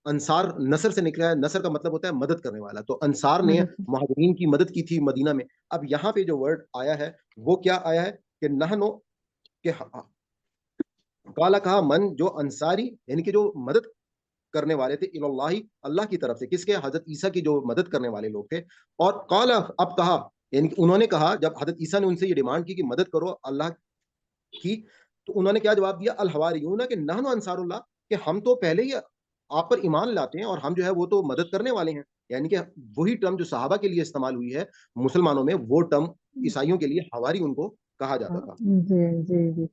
انصار نصر سے نکلا ہے، نصر کا مطلب ہوتا ہے مدد کرنے والا. تو انصار نے مہاجرین کی مدد کی تھی مدینہ میں. اب یہاں پہ جو ورڈ آیا ہے وہ کیا آیا ہے کہ نحنو، کہ قال کہا من، جو انصاری یعنی کہ جو مدد کرنے والے تھے، اللہ اللہ کی طرف سے. کس کے؟ حضرت عیسیٰ کی جو مدد کرنے والے لوگ تھے. اور قال، اب کہا، یعنی کہ انہوں نے کہا جب حضرت عیسیٰ نے ان سے یہ ڈیمانڈ کی کہ مدد کرو اللہ کی، تو انہوں نے کیا جواب دیا؟ الحواریون، کہ نحن انصار اللہ، کہ ہم تو پہلے ہی آپ پر ایمان لاتے ہیں اور ہم جو ہے وہ تو مدد کرنے والے ہیں. یعنی کہ وہی ٹرم جو صحابہ کے لیے استعمال ہوئی ہے مسلمانوں میں، وہ ٹرم عیسائیوں کے لیے حواری ان کو کہا جاتا تھا. جی جی جی.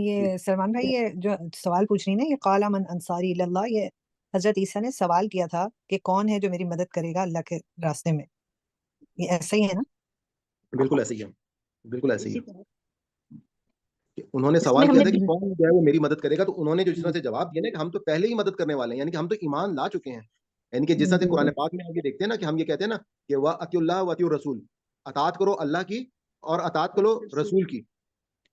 یہ سلمان بھائی، یہ جو سوال پوچھ رہی نا، یہ قال من انصاری اللہ، یہ حضرت عیسیٰ نے سوال کیا تھا کہ کون ہے جو میری مدد کرے گا اللہ کے راستے میں. یہ ایسا ہی ہے نا؟ بالکل ایسے ہی ہے، بالکل ایسے ہی ہے. انہوں نے اس سوال میں ہم کیا نے تھا کہ کون جو ہے وہ میری مدد کرے گا، تو انہوں نے جو جس طرح سے جواب دیا نا کہ ہم تو پہلے ہی مدد کرنے والے ہیں، یعنی کہ ہم تو ایمان لا چکے ہیں. یعنی کہ جس طرح سے قرآن پاک میں ہم یہ دیکھتے ہیں نا کہ ہم یہ کہتے ہیں نا کہ وَأَطِیعُوا اللَّهَ وَأَطِیعُوا الرَّسُولَ، اطاعت کرو اللہ کی اور اطاعت کرو رسول کی.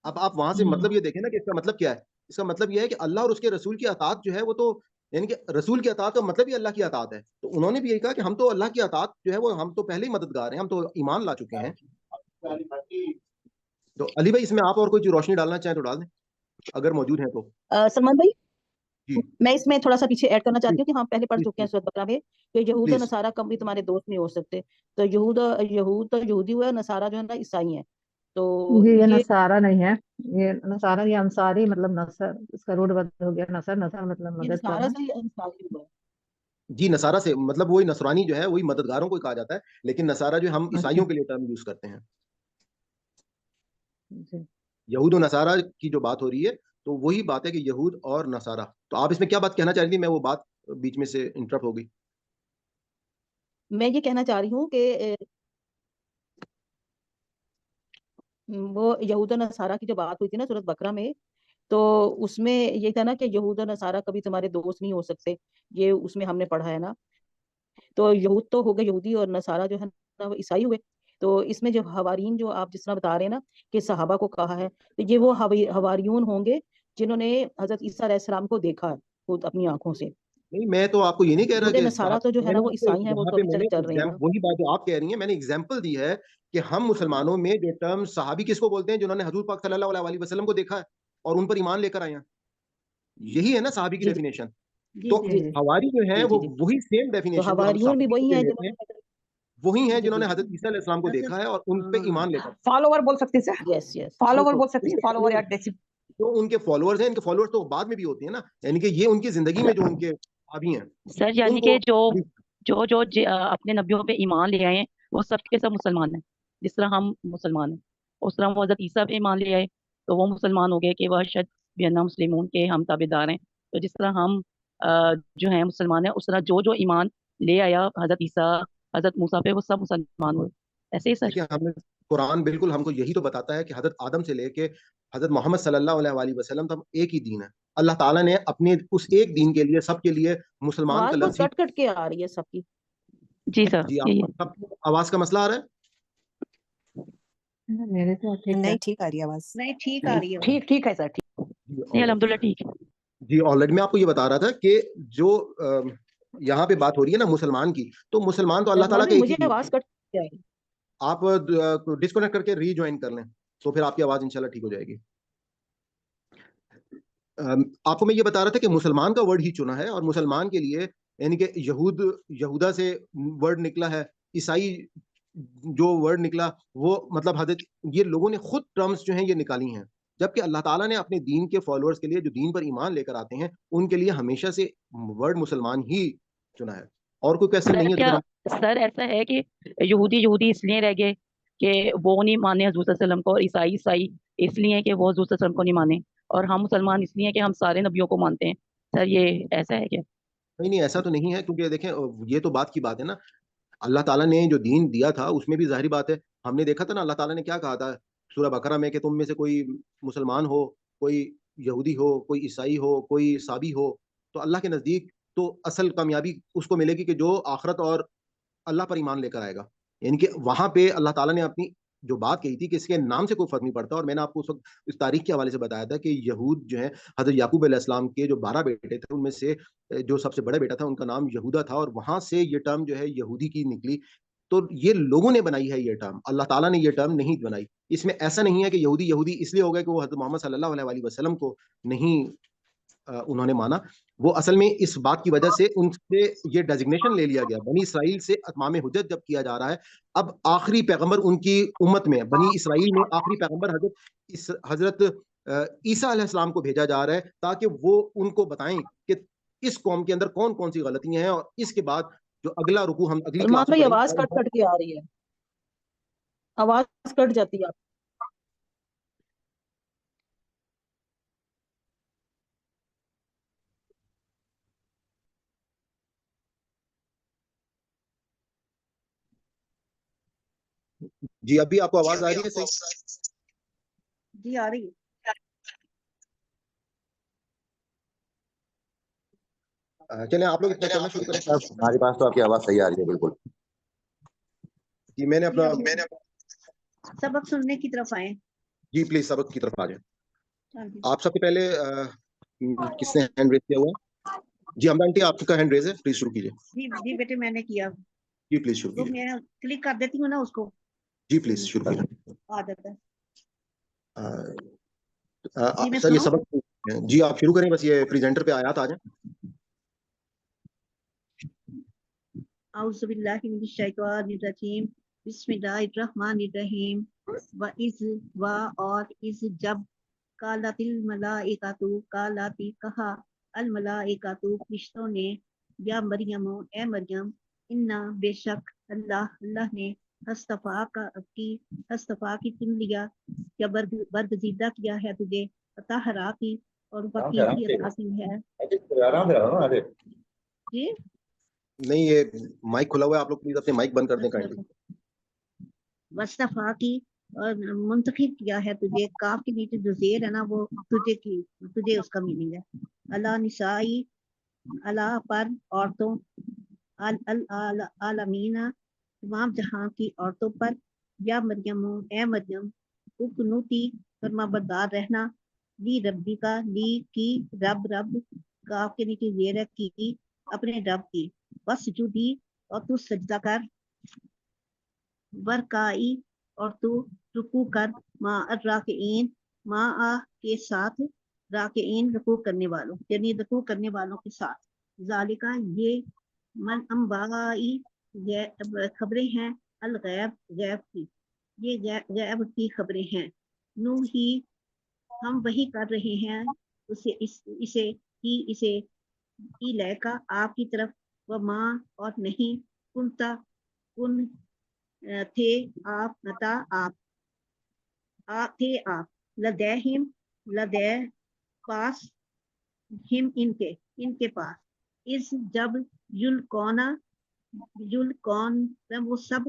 اب آپ وہاں سے مطلب یہ دیکھیں نا کہ اس کا مطلب کیا ہے. اس کا مطلب یہ ہے کہ اللہ اور اس کے رسول کی اطاعت جو ہے وہ تو، یعنی کہ رسول کی اطاعت کا مطلب ہی اللہ کی اطاعت ہے. تو انہوں نے بھی یہی کہا کہ ہم تو اللہ کی اطاعت جو ہے وہ ہم تو پہلے ہی مددگار ہیں، ہم تو ایمان لا چکے ہیں. تو علی بھائی اس میں آپ اور کوئی روشنی ڈالنا چاہیں تو ڈال دیں اگر موجود ہیں تو. سلمان بھائی، جی میں اس میں تھوڑا سا پیچھے ایڈ کرنا چاہتی ہوں کہ ہم پہلے پڑھ پلیز چکے ہیں سورۃ بقرہ میں کہ یہود اور پلیز. نصارہ کم بھی تمہارے دوست نہیں ہو سکتے. تو یہود تو یہودی ہوئے اور نصارہ جو ہے نا عیسائی ہیں. تو جی یہ یہ نصارہ نہیں ہے، یہ نصارہ، یہ انصاری مطلب نصر، اس کا روٹ بدل ہو گیا. نصر، نصر مطلب یہ مدد نصارہ کرنا. سے انصاری ہوا ہے. جی نصارہ سے مطلب وہی نصرانی جو ہے وہی مددگاروں کو کہا جاتا ہے، لیکن نصارہ جو ہم عیسائیوں کے لیے ٹرم یوز کرتے ہیں. جی. یہود و نصارہ کی جو بات ہو رہی ہے تو وہی بات ہے کہ یہود اور نصارہ. تو آپ اس میں کیا بات کہنا چاہ رہی تھی؟ میں وہ بات بیچ میں سے انٹرپٹ ہو گئی. میں یہ کہنا چاہ رہی ہوں کہ وہ یہود و نصارہ کی جو بات ہوئی تھی نا سورۃ بقرہ میں، تو اس میں یہ تھا نا کہ یہود و نصارہ کبھی تمہارے دوست نہیں ہو سکتے. یہ اس میں ہم نے پڑھا ہے نا. تو یہود تو ہو گئے یہودی اور نصارہ جو ہے نا وہ عیسائی ہوئے. تو اس میں جو حوارین جو آپ جس طرح بتا رہے ہیں نا کہ صحابہ کو کہا ہے، تو یہ وہ حواریون ہوں گے جنہوں نے حضرت عیسیٰ علیہ السلام کو دیکھا ہے خود اپنی آنکھوں سے. نہیں میں تو آپ کو یہ نہیں کہہ رہا یہود کہ نصارہ تو جو ہے میں نا نے وہ آپ کو عیسائی ہیں، وہ یہاں تو پہ ابھی میں نے تک چل رہے ہیں نا. وہی بات جو آپ کہہ رہی ہیں میں نے اگزامپل دی ہے کہ ہم مسلمانوں میں جو ٹرم صحابی کس کو بولتے ہیں؟ جنہوں نے حضور پاک صلی اللہ علیہ وسلم کو دیکھا ہے اور ان پر ایمان لے کر آئے ہیں. یہی ہے نا صحابی کی جی ڈیفینیشن. جی تو جی حواری جو ہیں جی وہ جی. وہی سیم تو ڈیفینیشن جو ہم حواریون بھی صحابی وہی سے ہیں لیتے ہیں، جنہوں وہی ہیں جی جنہوں جی نے جی حضرت عیسیٰ علیہ السلام کو دیکھا ہے اور ان پہ ایمان لے کر. فالوور بول سکتے ہیں سر، یس یس فالوور بالکل. بول سکتے ہیں، فالوور یا ڈیسی. جو ان کے فالوورز ہیں، ان کے فالوورز تو بعد میں بھی ہوتے ہیں نا، یعنی کہ یہ ان کی زندگی میں جو ان کے صحابی ہیں سر یعنی ان کہ کو جو اپنے نبیوں پہ ایمان لے آئے ہیں وہ سب کے سب مسلمان ہیں. جس طرح ہم مسلمان ہیں اس طرح وہ حضرت عیسیٰ پہ ایمان لے آئے تو وہ مسلمان ہو گئے کہ وہ شاید بینا مسلمون کے ہم تابع دار ہیں. تو جس طرح ہم جو ہیں مسلمان ہیں، اس طرح جو ایمان لے آیا حضرت عیسیٰ حضرت موسیٰ پہ وہ سب مسلمان ہوئے. ایسے ہی سر؟ دیکھیے ہم نے قرآن بالکل ہم کو یہی تو بتاتا ہے کہ حضرت آدم سے لے کے حضرت محمد صلی اللہ علیہ وآلہ وسلم تک ایک ہی دین ہے. اللہ تعالیٰ نے اپنے اس ایک دین کے لیے سب کے لیے مسلمان کا آواز لفظ بہت کٹ کٹ کے آ رہی ہے سب کی. جی سر جی یہی آپ سب کو آواز کا مسئلہ آ رہا ہے؟ میرے تو ٹھیک ہے. نہیں ٹھیک آ رہی ہے آواز. نہیں ٹھیک آ رہی ہے. ٹھیک ٹھیک ہے سر. نہیں الحمد للہ ٹھیک ہے. جی آلریڈی میں آپ کو یہ بتا رہا تھا کہ جو یہاں پہ بات ہو رہی ہے نا مسلمان کی, تو مسلمان تو اللہ تعالیٰ کا ایک ہی مجھے دین آواز کٹ کے آ رہی ہے. آپ ڈسکنیکٹ کر کے ری جوائن کر لیں تو پھر آپ کی آواز انشاءاللہ ٹھیک ہو جائے گی. آپ کو میں یہ بتا رہا تھا کہ مسلمان کا ورڈ ہی چنا ہے, اور مسلمان کے لیے یعنی کہ یہودا سے ورڈ نکلا ہے, عیسائی جو ورڈ نکلا وہ مطلب حضرت یہ لوگوں نے خود ٹرمز جو ہیں یہ نکالی ہیں, جبکہ اللہ تعالیٰ نے اپنے دین کے فالوورز کے لیے جو دین پر ایمان لے کر آتے ہیں ان کے لیے ہمیشہ سے ورڈ مسلمان ہی چنا ہے, اور کوئی کویسچن نہیں ہے تو پھر ہم سر ایسا ہے کہ یہودی اس لیے رہ گئے کہ وہ نہیں مانے حضور صلی اللہ علیہ وسلم کو, اور عیسائی اس لیے کہ وہ حضور صلی اللہ علیہ وسلم کو نہیں مانے, اور ہم مسلمان اس لیے کہ ہم سارے نبیوں کو مانتے ہیں. سر یہ ایسا ہے کیا؟ نہیں ایسا تو نہیں ہے, کیونکہ دیکھیں یہ تو بات کی بات ہے نا, اللہ تعالیٰ نے جو دین دیا تھا اس میں بھی ظاہری بات ہے ہم نے دیکھا تھا نا اللہ تعالیٰ نے کیا کہا تھا سورہ بقرہ میں کہ تم میں سے کوئی مسلمان ہو, کوئی یہودی ہو, کوئی عیسائی ہو, کوئی سابی ہو, تو اللہ کے نزدیک تو اصل کامیابی اس کو ملے گی کہ جو آخرت اور اللہ پر ایمان لے کر آئے گا. یعنی کہ وہاں پہ اللہ تعالیٰ نے اپنی جو بات کہی تھی کہ اس کے نام سے کوئی فرق نہیں پڑتا, اور میں نے آپ کو اس تاریخ کے حوالے سے بتایا تھا کہ یہود جو ہیں حضرت یعقوب علیہ السلام کے جو 12 بیٹے تھے ان میں سے جو سب سے بڑا بیٹا تھا ان کا نام یہودا تھا, اور وہاں سے یہ ٹرم جو ہے یہودی کی نکلی. تو یہ لوگوں نے بنائی ہے یہ ٹرم, اللہ تعالیٰ نے یہ ٹرم نہیں بنائی. اس میں ایسا نہیں ہے کہ یہودی اس لیے ہو گئے کہ وہ حضرت محمد صلی اللہ علیہ وآلہ وسلم کو نہیں انہوں نے مانا, وہ اصل میں اس بات کی وجہ سے ان سے یہ ڈیزگنیشن لے لیا گیا. بنی اسرائیل سے اتمام حجت جب کیا جا رہا ہے, اب آخری پیغمبر ان کی امت میں بنی اسرائیل میں آخری پیغمبر حضرت عیسیٰ علیہ السلام کو بھیجا جا رہا ہے تاکہ وہ ان کو بتائیں کہ اس قوم کے اندر کون کون سی غلطیاں ہیں, اور اس کے بعد جو اگلا رکوع ہم اگلی سلمان کلاس میں بھائی پڑھیں آواز کٹ گے. کٹ کے آ رہی ہے, آواز کٹ جاتی ہے. جی ابھی آپ کو آواز آ رہی ہے صحیح؟ جی آ رہی ہے. چلیں آپ لوگ اتنا کرنا شروع کریں. ہمارے پاس تو آپ کی آواز صحیح آ رہی ہے بالکل. جی میں نے اپنا سبق سننے کی طرف آئے. جی پلیز سبق کی طرف آ جائیں. آپ سب سے پہلے کس نے ہینڈ ریز کیا ہوا ہے؟ جی امرا آنٹی آپ کا ہینڈ ریز ہے, پلیز شروع کیجیے. جی بیٹے میں نے کیا, جی پلیز شروع تو کیجیے. میں کلک کر دیتی ہوں نا اس کو. جی پلیز شروع کیجیے. آ جاتا ہے. سر یہ سبق جی آپ شروع کریں, بس یہ پریزنٹر پہ آیات آ جائیں. اعوذ باللہ من الشیطان الرجیم, بسم اللہ الرحمن الرحیم. اور اس جب قالت الملائکۃ, قالت کہا الملائکۃ فرشتوں نے, یا مریم اے مریم, انا بے شک اللہ نے استفا کی چن لیا, یا برگزیدہ کیا ہے تجھے, طاہرہ کی اور پاکیزگی عطا کی ہے. جی نہیں یہ مائک کھلا ہوا ہے, آپ لوگ پلیز اپنے مائک بند کر دیں کائنڈلی. وصطفیٰ کی اور منتخب کیا ہے تجھے, کاف کے نیچے جو زیر ہے نا وہ تجھے اس کا میننگ ہے. اللہ نسائی, اللہ پر عورتوں, العالمین تمام جہاں کی عورتوں پر, یا مریم اے مریم, اقنوتی فرما بردار رہنا, لی ربی کا, لی کی رب, کاف کے نیچے زیر ہے کی اپنے رب کی, بس جودی اور تو سجدہ کر, ورکائی اور تو رکوع کر, ماں الراکعین ماں کے ساتھ, راکعین رکوع کرنے والوں, یعنی رکوع کرنے والوں کے ساتھ. ذالکہ یہ من انبائی خبریں ہیں, غیب کی, یہ غیب کی خبریں ہیں. نوحی ہم وحی کر رہے ہیں اسے الیکا آپ کی طرف, وما اور نہیں, کن تھے آپ, نتا آپ تھے آپ, لدیہم لدے پاس, ہم ان کے پاس, اس جب یلقون وہ سب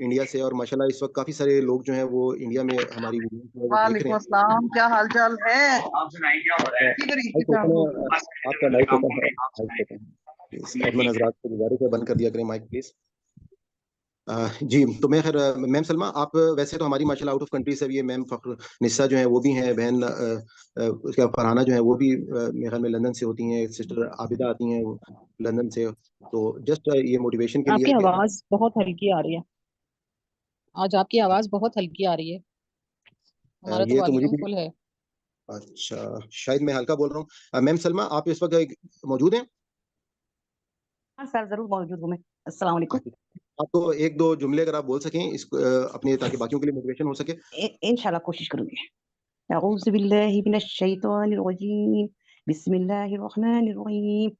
انڈیا سے، اور ماشاءاللہ اس وقت کافی سارے لوگ جو ہیں وہ انڈیا میں ہماری ویڈیوز جو ہے وہ دیکھ رہے وعلیکم ہیں. السلام، کیا حال چال ہے؟ آپ سنائیں کیا ہو رہا ہے؟ آپ کا مائک اوپن ہے، مائک اوپن ہے پلیز. ایڈمن حضرات سے گزارش ہے بند کر دیا کریں مائک پلیز. جی تو میں خیر میم سلمہ، آپ ویسے تو ہماری ماشاءاللہ آؤٹ آف کنٹری سے بھی ہے، میم فخر نسا جو ہیں وہ بھی ہیں، بہن اس کے فرحانہ جو ہیں وہ بھی میرے خیال میں لندن سے ہوتی ہیں، سسٹر عابدہ آتی ہیں لندن سے. تو جسٹ یہ موٹیویشن کے آپ لیے کی ہے کہ آواز بہت ہلکی آ رہی ہے، آج آپ کی آواز بہت ہلکی آ رہی ہے، ہمارا تو یہ تو مجھے والیوم بھی فل ہے. اچھا شاید میں ہلکا بول رہا ہوں. میم سلمہ آپ اس وقت موجود ہیں؟ ہاں سر ضرور موجود ہوں میں. السلام علیکم. آپ کو ایک دو جملے اگر آپ بول سکیں اس اپنے، تاکہ باقیوں کے لیے موٹیویشن ہو سکے. انشاءاللہ کوشش کروں گی. اعوذ باللہ من الشیطان الرجیم، بسم اللہ الرحمن الرحیم.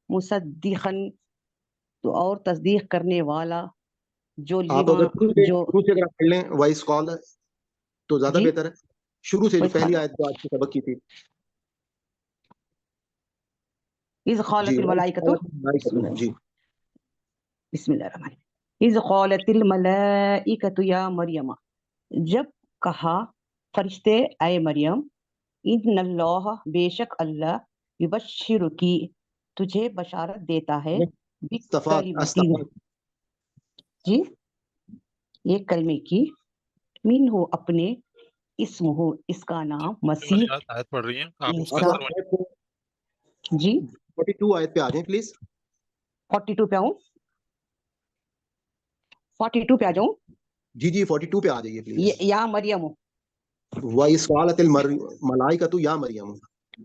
مصدقا تو اور تصدیق کرنے والا، جو آپ لما اگر جو شروع سے اگر آپ پڑھ لیں وائس کال تو زیادہ جی بہتر ہے. شروع سے جو وائس پہلی کال آیت جو آج کے سبق کی تھی. اذ قالت جی الملائکۃ، بسم اللہ جی بسم اللہ الرحمن الرحیم. اذ قالت الملائکۃ یا مریم، جب کہا فرشتے اے مریم، ان اللہ بے شک اللہ، یبشرکی تجھے بشارت دیتا ہے، بکلمتی جی ایک کلمے کی، من ہو اپنے، اسم ہو اس کا نام، مسیح آیت پڑھ رہی ہیں آپ عیسیٰ. جی 42 آیت پہ آ جائیں پلیز. 42 پہ آؤں، 42 پہ آ جاؤں. جی جی 42 پہ آ جائیے پلیز. یا مریم، وَإِذْ قَالَتِ الْمَلَائِكَةُ يَا مَرْيَمُ،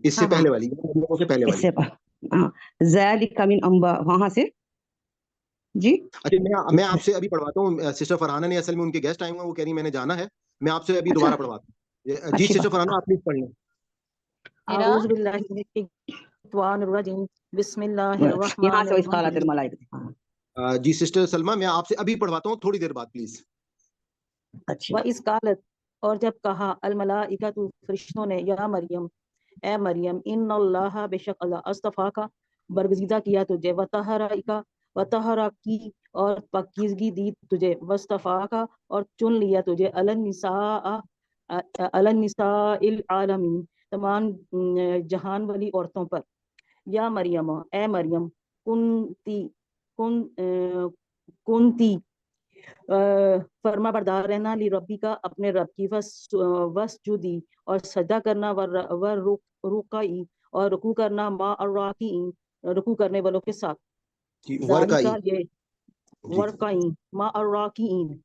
اس سے ہاں پہلے والی، سے پہلے اس والی. سے ذالک من انباء، وہاں سے جی. اچھا میں آپ سے ابھی پڑھواتا ہوں. سسٹر فرحانہ نے اصل میں ان کے گیسٹ آئے ہوئے ہیں، وہ کہہ رہی میں نے جانا ہے. میں آپ سے ابھی اچھا دوبارہ پڑھواتا ہوں. جی اچھی سسٹر بات. فرحانہ آپ پلیز پڑھ لیں. اعوذ باللہ من الشیطان الرجیم، بسم اللہ یہاں الرحمن سے وَإِذْ قَالَتِ الرحیم. الْمَلَائِكَةُ. جی سسٹر سلمہ میں آپ سے ابھی پڑھواتا ہوں تھوڑی دیر بعد پلیز. اچھی بات. وَإِذْ قالت، اور جب کہا، الملائکۃ فرشتوں نے، یا مریم اے مریم، ان اللہ بے شک اللہ، اصطفیٰ کا برگزیدہ کیا تجھے، وطہرا کی اور پاکیزگی دی تجھے، واصطفیٰ کا اور چن لیا تجھے، النساء العالمین تمام جہان والی عورتوں پر. یا مریم اے مریم، کنتی فرما بردار رہنا، لی ربی کا اپنے رب کی، وسجودی اور سجدہ کرنا، رکعی اور رکوع کرنا، ما الراکعین رکوع کرنے والوں کے ساتھ. جی ذالکا ورکعی. یہ جی ورکعین ما الراکعین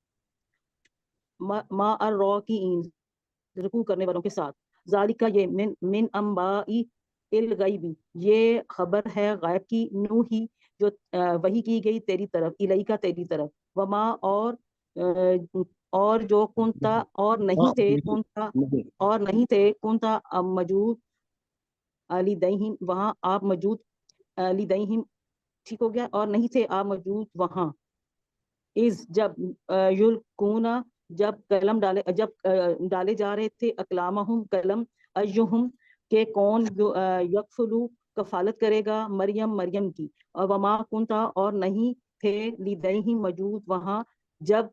رکوع کرنے والوں کے ساتھ. ذالکا یہ من انبائی الغیبی یہ خبر ہے غیب کی، نوحی جو وحی کی گئی تیری طرف، الیکا تیری طرف، وما اور جو کنتا اور نہیں تھے، کنتا موجود علی دہم وہاں آپ موجود، علی دہم ٹھیک ہو گیا، اور نہیں تھے آپ موجود وہاں، از جب یلقونا جب قلم ڈالے جا رہے تھے، اقلامہم قلم، ایہم کہ کون یکفلو کفالت کرے گا، مریم کی، اور وما کنتا اور نہیں تھے، لدیہم موجود وہاں، جب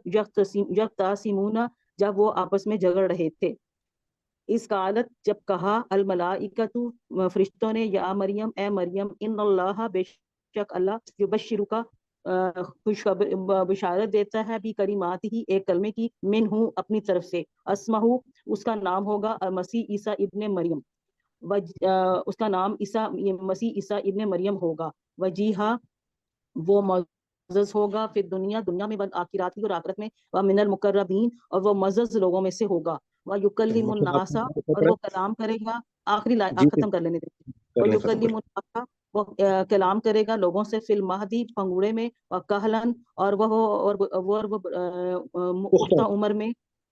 یختصمون جب وہ آپس میں جھگڑ رہے تھے. اس قالت جب کہا، الملائکۃ فرشتوں نے، یا مریم اے مریم، ان اللہ بے شک اللہ، یبشرک بشارت دیتا ہے، بھی کلمات ہی ایک کلمے کی، من ہوں اپنی طرف سے، اسمہ اس کا نام ہوگا، مسیح عیسیٰ ابن مریم، اس کا نام مسیح عیسیٰ ابن مریم ہوگا، وجیہا وہ معزز ہوگا، پھر دنیا میں، آخراتی اور آخرت میں، ومن المقربین اور وہ معزز لوگوں میں سے ہوگا، ویکلم الناس اور وہ کلام کرے گا، آخری ختم کر لینے دیں، ویکلم الناس وہ کلام کرے گا لوگوں سے، فی المہدی پنگوڑے میں، وکہلن اور وہ پختہ عمر میں،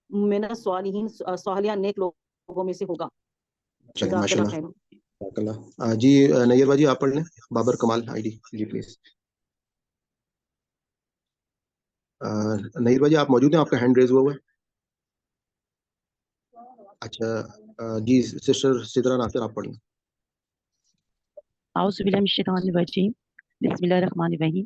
من الصالحین صالحہ نیک لوگوں میں سے ہوگا. چلیں جزاک اللہ خیر. ماشاءاللہ. جی نیئر بھائی آپ پڑھ لیں، بابر کمال آئی ڈی جی پلیز. نیئر بھائی آپ موجود ہیں؟ آپ کا ہینڈ ریز ہوا ہے. اچھا جی سسٹر سدرا ناصر آپ پڑھ لیں. اعوذ باللہ من الشیطان الرجیم، بسم اللہ الرحمن الرحیم.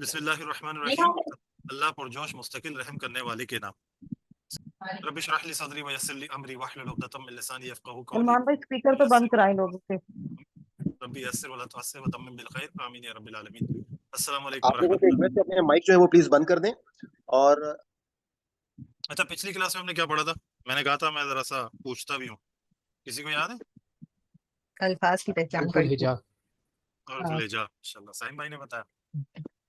بسم اللہ الرحمن الرحیم. اللہ پرجوش مستقل رحم کرنے والے کے نام. رب اشرح لی صدری ویسر لی امری واحلل عقدۃ من لسانی یفقهوا قولی. سلمان بھائی اسپیکر تو بند کرائیں لوگوں سے. ربی یسر ولا تعسر وتمم بالخیر آمین یا رب العالمین. السلام علیکم آپ لوگوں ورحمۃ سے اللہ. ریکویسٹ ہے اپنے مائک جو ہے وہ پلیز بند کر دیں. اور اچھا پچھلی کلاس میں ہم نے کیا پڑھا تھا؟ میں نے کہا تھا میں ذرا سا پوچھتا بھی ہوں, کسی کو یاد ہے؟ الفاظ کی پہچان عرف پڑی تھی. الہجا. اور الہجا انشاءاللہ سائم بھائی نے بتایا.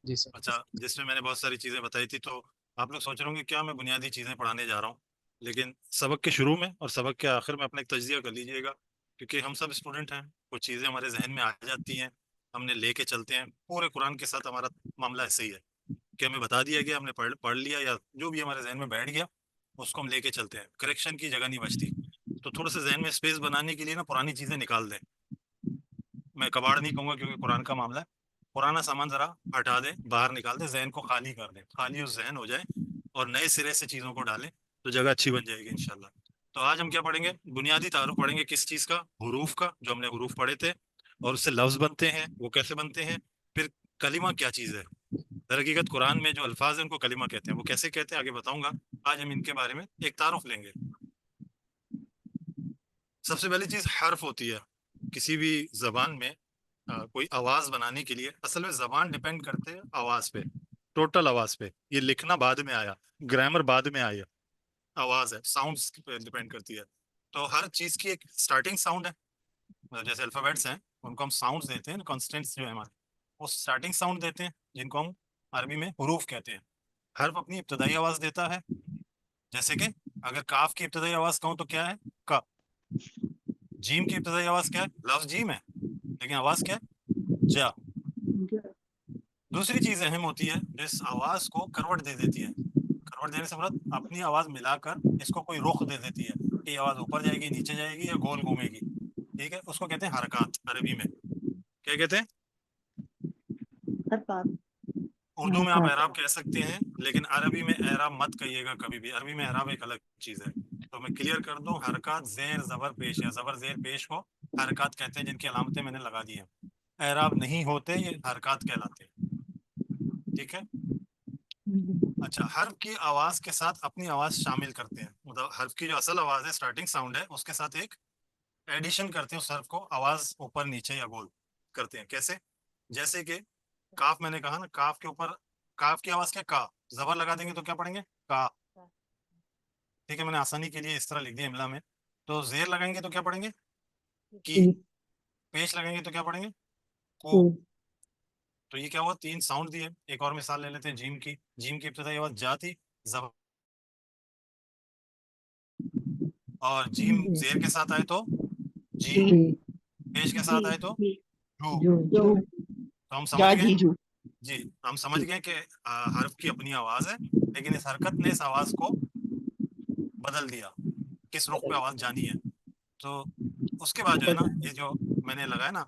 جی سر. اچھا جس میں نے بہت ساری چیزیں بتائی تھی, تو آپ لوگ سوچ رہے ہوں گے کیا میں بنیادی چیزیں پڑھانے جا رہا ہوں, لیکن سبق کے شروع میں اور سبق کے آخر میں اپنا ایک تجزیہ کر لیجئے گا, کیونکہ ہم سب اسٹوڈنٹ ہیں, کچھ چیزیں ہمارے ذہن میں آ جاتی ہیں, ہم نے لے کے چلتے ہیں. پورے قرآن کے ساتھ ہمارا معاملہ ایسے ہی ہے کہ ہمیں بتا دیا گیا, ہم نے پڑھ لیا, یا جو بھی ہمارے ذہن میں بیٹھ گیا اس کو ہم لے کے چلتے ہیں, کریکشن کی جگہ نہیں بچتی. تو تھوڑا سا ذہن میں اسپیس بنانے کے لیے نا پرانی چیزیں نکال دیں. میں کباڑ نہیں کہوں گا کیونکہ قرآن کا معاملہ ہے. پرانا سامان ذرا ہٹا دیں, باہر نکال دیں, ذہن کو خالی کر دیں, خالی اس ذہن ہو جائے اور نئے سرے سے چیزوں کو ڈالیں تو جگہ اچھی بن جائے گی انشاءاللہ. تو آج ہم کیا پڑھیں گے؟ بنیادی تعارف پڑھیں گے. کس چیز کا؟ حروف کا, جو ہم نے حروف پڑھے تھے اور اس سے لفظ بنتے ہیں, وہ کیسے بنتے ہیں. پھر کلمہ کیا چیز ہے. در حقیقت قرآن میں جو الفاظ ہیں ان کو کلمہ کہتے ہیں, وہ کیسے کہتے ہیں آگے بتاؤں گا. آج ہم ان کے بارے میں ایک تعارف لیں گے. سب سے پہلی چیز حرف ہوتی ہے. کسی بھی زبان میں کوئی آواز بنانے کے لیے اصل میں زبان ڈیپینڈ کرتے ہیں آواز پہ, ٹوٹل آواز پہ. یہ لکھنا بعد میں آیا, گرامر بعد میں آیا, آواز ہے, ساؤنڈز پہ ڈیپینڈ کرتی ہے. تو ہر چیز کی ایک سٹارٹنگ ساؤنڈ ہے. جیسے الفابیٹس ہیں ان کو ہم ساؤنڈز دیتے ہیں, کانسٹنٹس جو ہے ہمارے وہ سٹارٹنگ ساؤنڈ دیتے ہیں, جن کو ہم عربی میں حروف کہتے ہیں. حرف اپنی ابتدائی آواز دیتا ہے. جیسے کہ اگر کاف کی ابتدائی آواز کہوں تو کیا ہے؟ کا. جیم کی ابتدائی آواز کیا ہے؟ لفظ جیم ہے لیکن آواز کیا ہے؟ جا. دوسری چیز اہم ہوتی ہے جو اس آواز کو کروٹ دے دیتی ہے. کروٹ دینے سے مراد اپنی آواز ملا کر اس کو کوئی رخ دے دیتی ہے کہ یہ آواز اوپر جائے گی, نیچے جائے گی یا گول گھومے گی. ٹھیک ہے, اس کو کہتے ہیں حرکات عربی میں. کیا کہتے ہیں؟ اردو میں آپ اعراب کہہ سکتے ہیں, لیکن عربی میں اعراب مت کہیے گا کبھی بھی. عربی میں اعراب ایک الگ چیز ہے. تو میں کلیئر کر دوں, حرکات زیر زبر پیش یا زبر زیر پیش کو حرکات کہتے ہیں, جن کی علامتیں میں نے لگا دی ہیں. اعراب نہیں ہوتے, یہ حرکات کہلاتے ہیں. ٹھیک ہے. اچھا, حرف کی آواز کے ساتھ اپنی آواز شامل کرتے ہیں. مطلب حرف کی جو اصل آواز ہے, سٹارٹنگ ساؤنڈ ہے, اس کے ساتھ ایک ایڈیشن کرتے ہیں. اس حرف کو آواز اوپر نیچے یا گول کرتے ہیں. کیسے؟ جیسے کہ کاف میں نے کہا نا, کاف کے اوپر کاف کی آواز کیا؟ کا. زبر لگا دیں گے تو کیا پڑھیں گے؟ کا. ٹھیک ہے, میں نے آسانی کے لیے اس طرح لکھ دیا املا میں. تو زیر لگائیں گے تو کیا پڑھیں گے؟ کی. پیش لگائیں گے تو کیا پڑھیں گے؟ کو. تو یہ کیا ہوا؟ تین ساؤنڈ دیے. ایک اور مثال لے لیتے ہیں جیم کی. جیم کی ابتدائی آواز جا تھی, زبر, اور جیم زیر کے ساتھ آئے تو جی, پیش کے ساتھ آئے تو جو. تو ہم سمجھ گئے, جی ہم سمجھ گئے کہ حرف کی اپنی آواز ہے, لیکن اس حرکت نے اس آواز کو بدل دیا, کس رخ پہ آواز جانی ہے. تو اس کے بعد جو ہے نا, یہ جو میں نے لگایا نا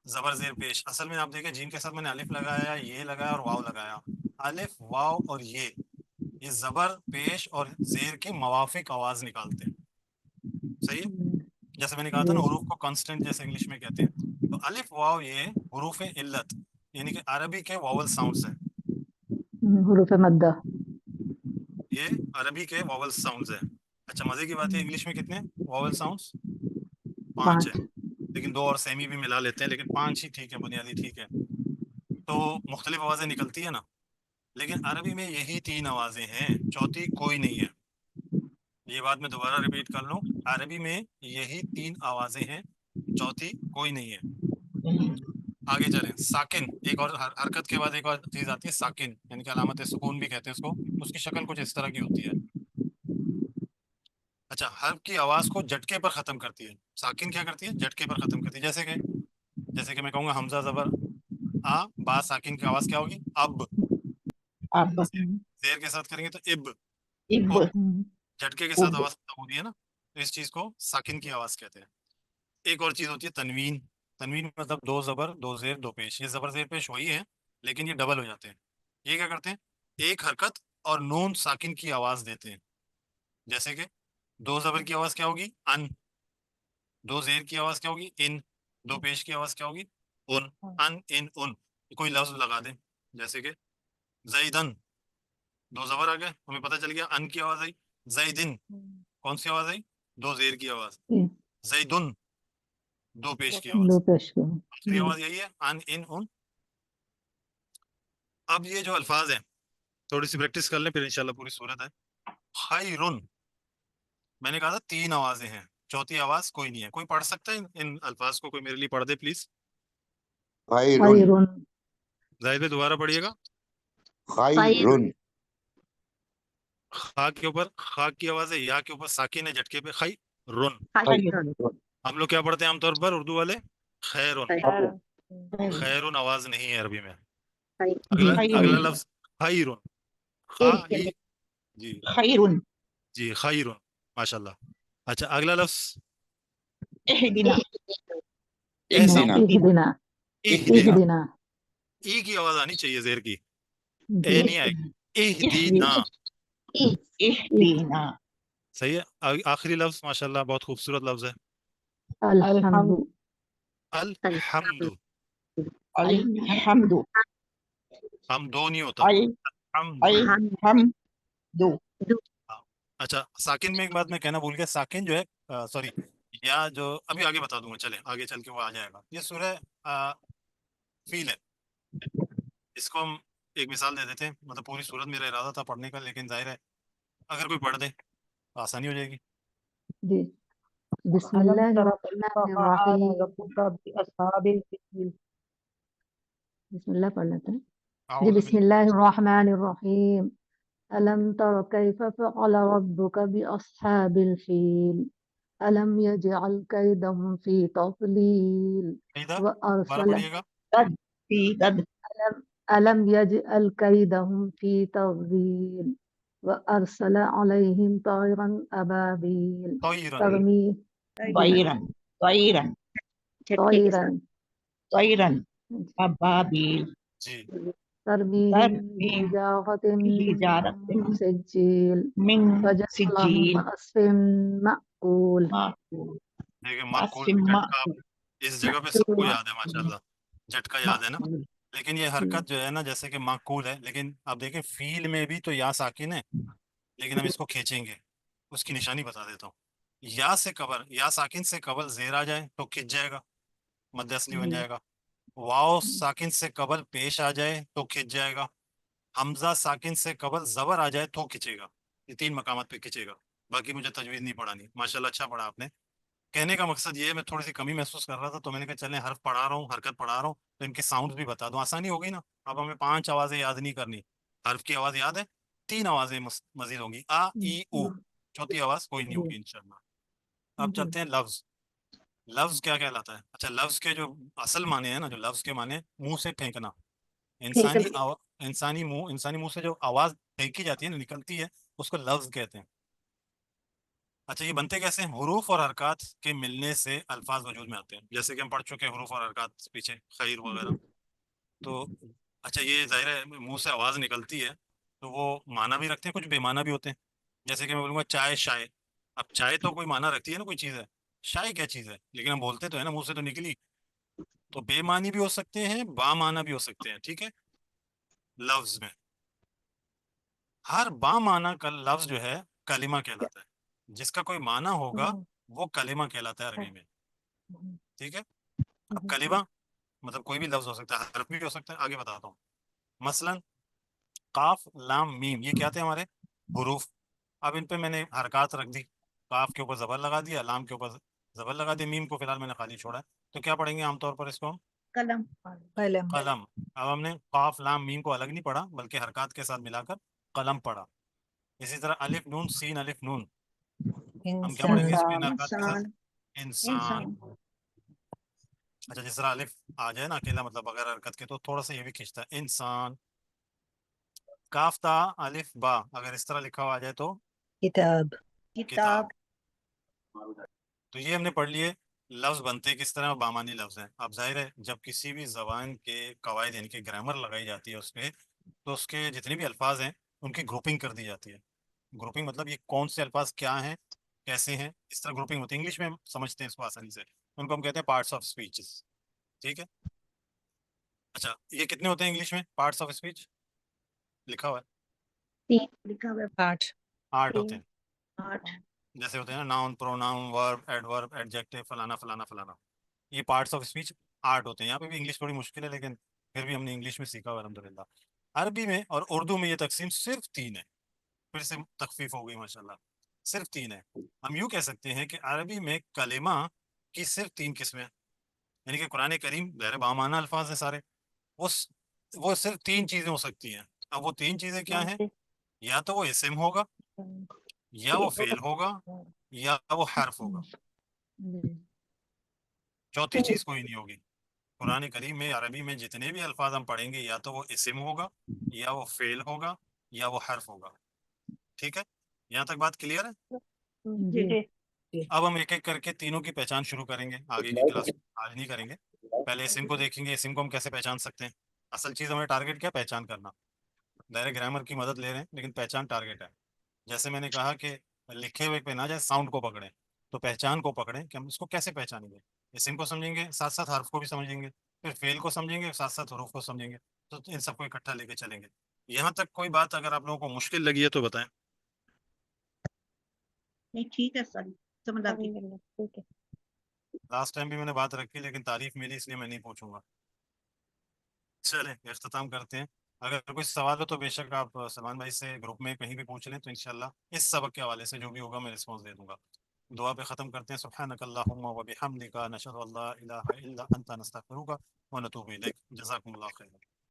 زبر زیر پیش, اصل میں آپ دیکھیں جیم کے ساتھ میں نے الف لگایا, یہ لگایا اور واو لگایا. الف, واو اور یہ زبر پیش اور زیر کی موافق آواز نکالتے ہیں. صحیح ہے. جیسے میں نے کہا تھا نا, حروف کو کانسٹنٹ جیسے انگلش میں کہتے ہیں. تو الف واو یہ حروف علت, یعنی کہ عربی کے واول ساؤنڈز ہیں. حروف مدہ. یہ عربی کے واول ساؤنڈز ہیں. اچھا, مزے کی بات ہے, انگلش میں کتنے واول ساؤنڈز؟ 5 ہے, لیکن 2 اور سیمی بھی ملا لیتے ہیں, لیکن 5 ہی ٹھیک ہے, بنیادی ٹھیک ہے. تو مختلف آوازیں نکلتی ہیں نا, لیکن عربی میں یہی 3 آوازیں ہیں, چوتھی کوئی نہیں ہے. یہ بات میں دوبارہ ریپیٹ کر لوں, عربی میں یہی 3 آوازیں ہیں, چوتھی کوئی نہیں ہے. آگے چلیں. ساکن, ایک اور حرکت کے بعد ایک اور چیز آتی ہے ساکن, یعنی کہ علامت سکون بھی کہتے ہیں اس کو. اس کی شکل کچھ اس طرح کی ہوتی ہے. اچھا, حرف کی آواز کو جھٹکے پر ختم کرتی ہے. ساکن کیا کرتی ہے؟ جھٹکے پر ختم کرتی ہے. جیسے کہ میں کہوں گا حمزہ زبر آ, با ساکن کی آواز کیا ہوگی؟ اب. زیر کے ساتھ کریں گے تو اب. جھٹکے کے ساتھ آواز ختم ہو رہی ہے نا, تو اس چیز کو ساکن کی آواز کہتے ہیں. ایک اور چیز ہوتی ہے تنوین. تنوین مطلب 2 زبر 2 زیر 2 پیش. یہ زبر زیر پیش وہی ہے, لیکن یہ ڈبل ہو جاتے ہیں. یہ کیا کرتے ہیں؟ ایک حرکت اور نون ساکن کی آواز دیتے ہیں. جیسے کہ 2 زبر کی آواز کیا ہوگی؟ ان. 2 زیر کی آواز کیا ہوگی؟ ان. 2 پیش کی آواز کیا ہوگی؟ ان. ان, ان, ان. کوئی لفظ لگا دیں، جیسے کہ زیدن، دو زبر آ گئے، ہمیں پتہ چل گیا ان کی آواز آئی، زیدن کون سی آواز آئی؟ دو زیر کی آواز، زیدن دو پیش کی آواز، دو پیش کو آخری آواز یہی ہے ان ان ان۔ اب یہ جو الفاظ ہیں تھوڑی سی پریکٹس کر لیں پھر انشاءاللہ پوری صورت ہے۔ خیرن، میں نے کہا تھا 3 آوازیں ہیں، چوتھی آواز کوئی نہیں ہے۔ کوئی پڑھ سکتا ہے ان الفاظ کو؟ کوئی میرے لیے پڑھ دے پلیز۔ خیرن خیرن ظاہر پہ دوبارہ پڑھیے گا، خیرن خا کے اوپر خا کی آواز ہے، یا کے اوپر ساکن ہے جھٹکے پہ، خیرن۔ خیرن ہم لوگ کیا پڑھتے ہیں عام طور پر اردو والے؟ خیرن، خیرن آواز نہیں ہے عربی میں۔ اگلا لفظ خیرن، خا ای، جی خیرن جی خیرن، ماشاءاللہ۔ اچھا اگلا لفظ اہدنا اے ساؤنڈ، اہدنا اہدنا، اہدنا ای کی آواز آنی چاہیے زیر کی، اے نہیں آئے گی، اہدنا، اہدنا صحیح ہے۔ آخری لفظ ماشاءاللہ بہت خوبصورت لفظ ہے، الحمد الحمد۔ الحمد ہم دو نہیں ہوتا، الحمد۔ الحمد اچھا ساکن میں ایک بات میں کہنا بھول گیا، ساکن جو ہے سوری یا جو ابھی آگے بتا دوں گا، چلیں آگے چل کے وہ آ جائے گا۔ یہ سورہ فیل ہے، اس کو ہم ایک مثال دے دیتے ہیں، مطلب پوری سورت میرا ارادہ تھا پڑھنے کا، لیکن ظاہر ہے اگر کوئی پڑھ دے تو آسانی ہو جائے گی۔ جی بسم ألم اللہ تر الرحمن كيف فعل الرحیم، ربك بأصحاب الفيل؟ بسم اللہ پڑھ لیتے ہیں جی۔ اعوذ بسم اللہ الرحمن الرحیم، ألم تر كيف فعل ربك بأصحاب الفيل ألم يجعل كيدهم في تضليل باللہ دوبارہ وأرسل پڑھیے گا۔ ألم يجعل كيدهم في تضليل وأرسل عليهم طيرا أبابيل طیرن، ترميهم طیرن طیرن طيرا طیرن ابابیل جی ترميهم ترمیم بحجارة بحجارة من سجيل من فجعلهم سجیل كعصف مأكول۔ معقول دیکھیں عصف معقول جھٹکا معقول اس جگہ پہ سب کو یاد ہے ماشاءاللہ، جھٹکا یاد ہے نا، معقول لیکن یہ حرکت جو ہے نا جیسے کہ معقول ہے، لیکن آپ دیکھیں فیل میں بھی تو یا ساکن ہے، لیکن ہم اس کو کھینچیں گے، اس کی نشانی بتا دیتا ہوں۔ یا سے قبل، یا ساکن سے قبل زیر آ جائے تو کھنچ جائے گا، مد اصلی بن جائے گا۔ واو ساکن سے قبل پیش آ جائے تو کھنچ جائے گا۔ حمزہ ساکن سے قبل زبر آ جائے تو کھنچے گا۔ یہ 3 مقامات پہ کھنچے گا، باقی مجھے تجوید نہیں پڑھانی۔ ماشاءاللہ اچھا پڑھا آپ نے۔ کہنے کا مقصد یہ ہے، میں تھوڑی سی کمی محسوس کر رہا تھا تو میں نے کہا چلیں حرف پڑھا رہا ہوں، حرکت پڑھا رہا ہوں تو ان کے ساؤنڈ بھی بتا دوں، آسانی ہو گئی نا۔ اب ہمیں 5 آوازیں یاد نہیں کرنی، حرف کی آواز یاد ہے، 3 آوازیں مزید ہوں گی، آ ای او، چوتھی آواز کوئی نہیں ہوگی انشاءاللہ۔ اب چلتے ہیں لفظ۔ لفظ کیا کہلاتا ہے؟ اچھا لفظ کے جو اصل معنی ہے نا، جو لفظ کے معنی منہ سے پھینکنا، انسانی منہ سے جو آواز پھینکی جاتی ہے نا، نکلتی ہے، اس کو لفظ کہتے ہیں۔ اچھا یہ بنتے کیسے ہیں؟ حروف اور حرکات کے ملنے سے الفاظ وجود میں آتے ہیں، جیسے کہ ہم پڑھ چکے ہیں حروف اور حرکات پیچھے، خیر وغیرہ۔ تو اچھا یہ ظاہر ہے منہ سے آواز نکلتی ہے تو وہ معنی بھی رکھتے ہیں، کچھ بے معنی بھی ہوتے ہیں، جیسے کہ میں بولوں گا چائے شائے، اب چائے تو کوئی معنی رکھتی ہے نا، کوئی چیز ہے، شائے کیا چیز ہے، لیکن ہم بولتے تو ہے نا، منہ سے تو نکلی، تو بے معنی بھی ہو سکتے ہیں، با معنی بھی ہو سکتے ہیں، ٹھیک ہے۔ لفظ میں ہر با معنی کا لفظ جو ہے کلمہ کہلاتا ہے، جس کا کوئی معنی ہوگا وہ کلمہ کہلاتا ہے عربی میں، ٹھیک ہے۔ اب کلمہ مطلب کوئی بھی لفظ ہو سکتا ہے، حرف بھی ہو سکتا ہے، آگے بتاتا ہوں۔ مثلا قاف لام میم، یہ کیا تھے ہمارے؟ حروف۔ اب ان پہ میں نے حرکات رکھ دی، قاف کے اوپر زبر لگا دیا، لام کے اوپر زبر لگا دی، میم کو فی الحال میں نے خالی چھوڑا ہے، تو کیا پڑھیں گے عام طور پر اس کو ہم؟ قلم قلم قلم۔ اب ہم نے قاف لام میم کو الگ نہیں پڑھا بلکہ حرکات کے ساتھ ملا کر قلم پڑھا۔ اسی طرح الف نون سین الف نون، ہم کیا پڑھیں گے اس کو ان حرکات کے ساتھ؟ انسان۔ اچھا جس طرح الف آ جائے نا اکیلا مطلب بغیر حرکت کے، تو تھوڑا سا یہ بھی کھینچتا ہے، انسان۔ کاف تا الف با اگر اس طرح لکھا ہوا آ جائے تو کتاب کتاب۔ تو یہ ہم نے پڑھ لیے لفظ بنتے کس طرح، بامانی لفظ ہیں۔ اب ظاہر ہے جب کسی بھی زبان کے قواعد یعنی کہ گرامر لگائی جاتی ہے اس پہ، تو اس کے جتنے بھی الفاظ ہیں ان کی گروپنگ کر دی جاتی ہے۔ گروپنگ مطلب یہ کون سے الفاظ کیا ہیں، کیسے ہیں، اس طرح گروپنگ ہوتی ہے۔ انگلش میں ہم سمجھتے ہیں اس کو آسانی سے، ان کو ہم کہتے ہیں پارٹس آف اسپیچز، ٹھیک ہے۔ اچھا یہ کتنے ہوتے ہیں انگلش میں پارٹس آف اسپیچ؟ لکھا ہوا ہے لکھا ہوا ہے 8 8 ہوتے ہیں. 8. جیسے ہوتے ہیں نا ناؤن پروناؤن ورب ایڈورب ایڈجیکٹو فلانا فلانا فلانا. یہ پارٹس آف اسپیچ 8 ہوتے ہیں. یہاں پہ بھی انگلش تھوڑی مشکل ہے لیکن پھر بھی ہم نے انگلش میں سیکھا ہوا الحمدللہ. عربی میں اور اردو میں یہ تقسیم صرف 3 ہے. پھر سے تخفیف ہو گئی ماشاءاللہ. صرف 3 ہے. ہم یوں کہہ سکتے ہیں کہ عربی میں کلمہ کی صرف 3 قسمیں ہیں. یعنی کہ قرآن کریم غیر بامانہ الفاظ ہیں سارے. وہ صرف 3 چیزیں ہو سکتی ہیں. اب وہ 3 چیزیں کیا ہیں؟ یا تو وہ اسم ہوگا, یا وہ فعل ہوگا, یا وہ حرف ہوگا. چوتھی چیز کوئی نہیں ہوگی. قرآن کریم میں عربی میں جتنے بھی الفاظ ہم پڑھیں گے یا تو وہ اسم ہوگا, یا وہ فعل ہوگا, یا وہ حرف ہوگا. ٹھیک ہے, یہاں تک بات کلیئر ہے؟ جی اب ہم ایک ایک کر کے تینوں کی پہچان شروع کریں گے. آگے کی کلاس آج نہیں کریں گے. پہلے اسم کو دیکھیں گے. اسم کو ہم کیسے پہچان سکتے ہیں؟ اصل چیز ہمیں ٹارگیٹ کیا پہچان کرنا. دائرہ گرامر کی مدد لے رہے ہیں لیکن پہچان ٹارگیٹ ہے. جیسے میں نے کہا کہ لکھے ہوئے پہ نہ جائے ساؤنڈ کو پکڑیں, تو پہچان کو پکڑیں کہ ہم اس کو کیسے پہچانیں گے. اسم کو سمجھیں گے, ساتھ ساتھ حرف کو بھی سمجھیں گے, پھر فعل کو سمجھیں گے, ساتھ ساتھ حروف کو سمجھیں گے. تو ان سب کو اکٹھا لے کے چلیں گے. یہاں تک کوئی بات اگر آپ لوگوں کو مشکل لگی ہے تو بتائیں. نہیں ٹھیک ہے سر, سمجھ آتی. لاسٹ ٹائم بھی میں نے بات رکھی لیکن تعریف ملی اس لیے میں نہیں پوچھوں گا. چلیں اختتام کرتے ہیں. اگر کوئی سوال ہو تو بے شک آپ سلمان بھائی سے گروپ میں کہیں بھی پوچھ لیں, تو انشاءاللہ اس سبق کے حوالے سے جو بھی ہوگا میں رسپانس دے دوں گا. دعا پہ ختم کرتے ہیں. سبحانک اللہم و بحمدک نشہد ان لا الہ الا انت نستغفرک و نتوب الیک. جزاکم اللہ خیر.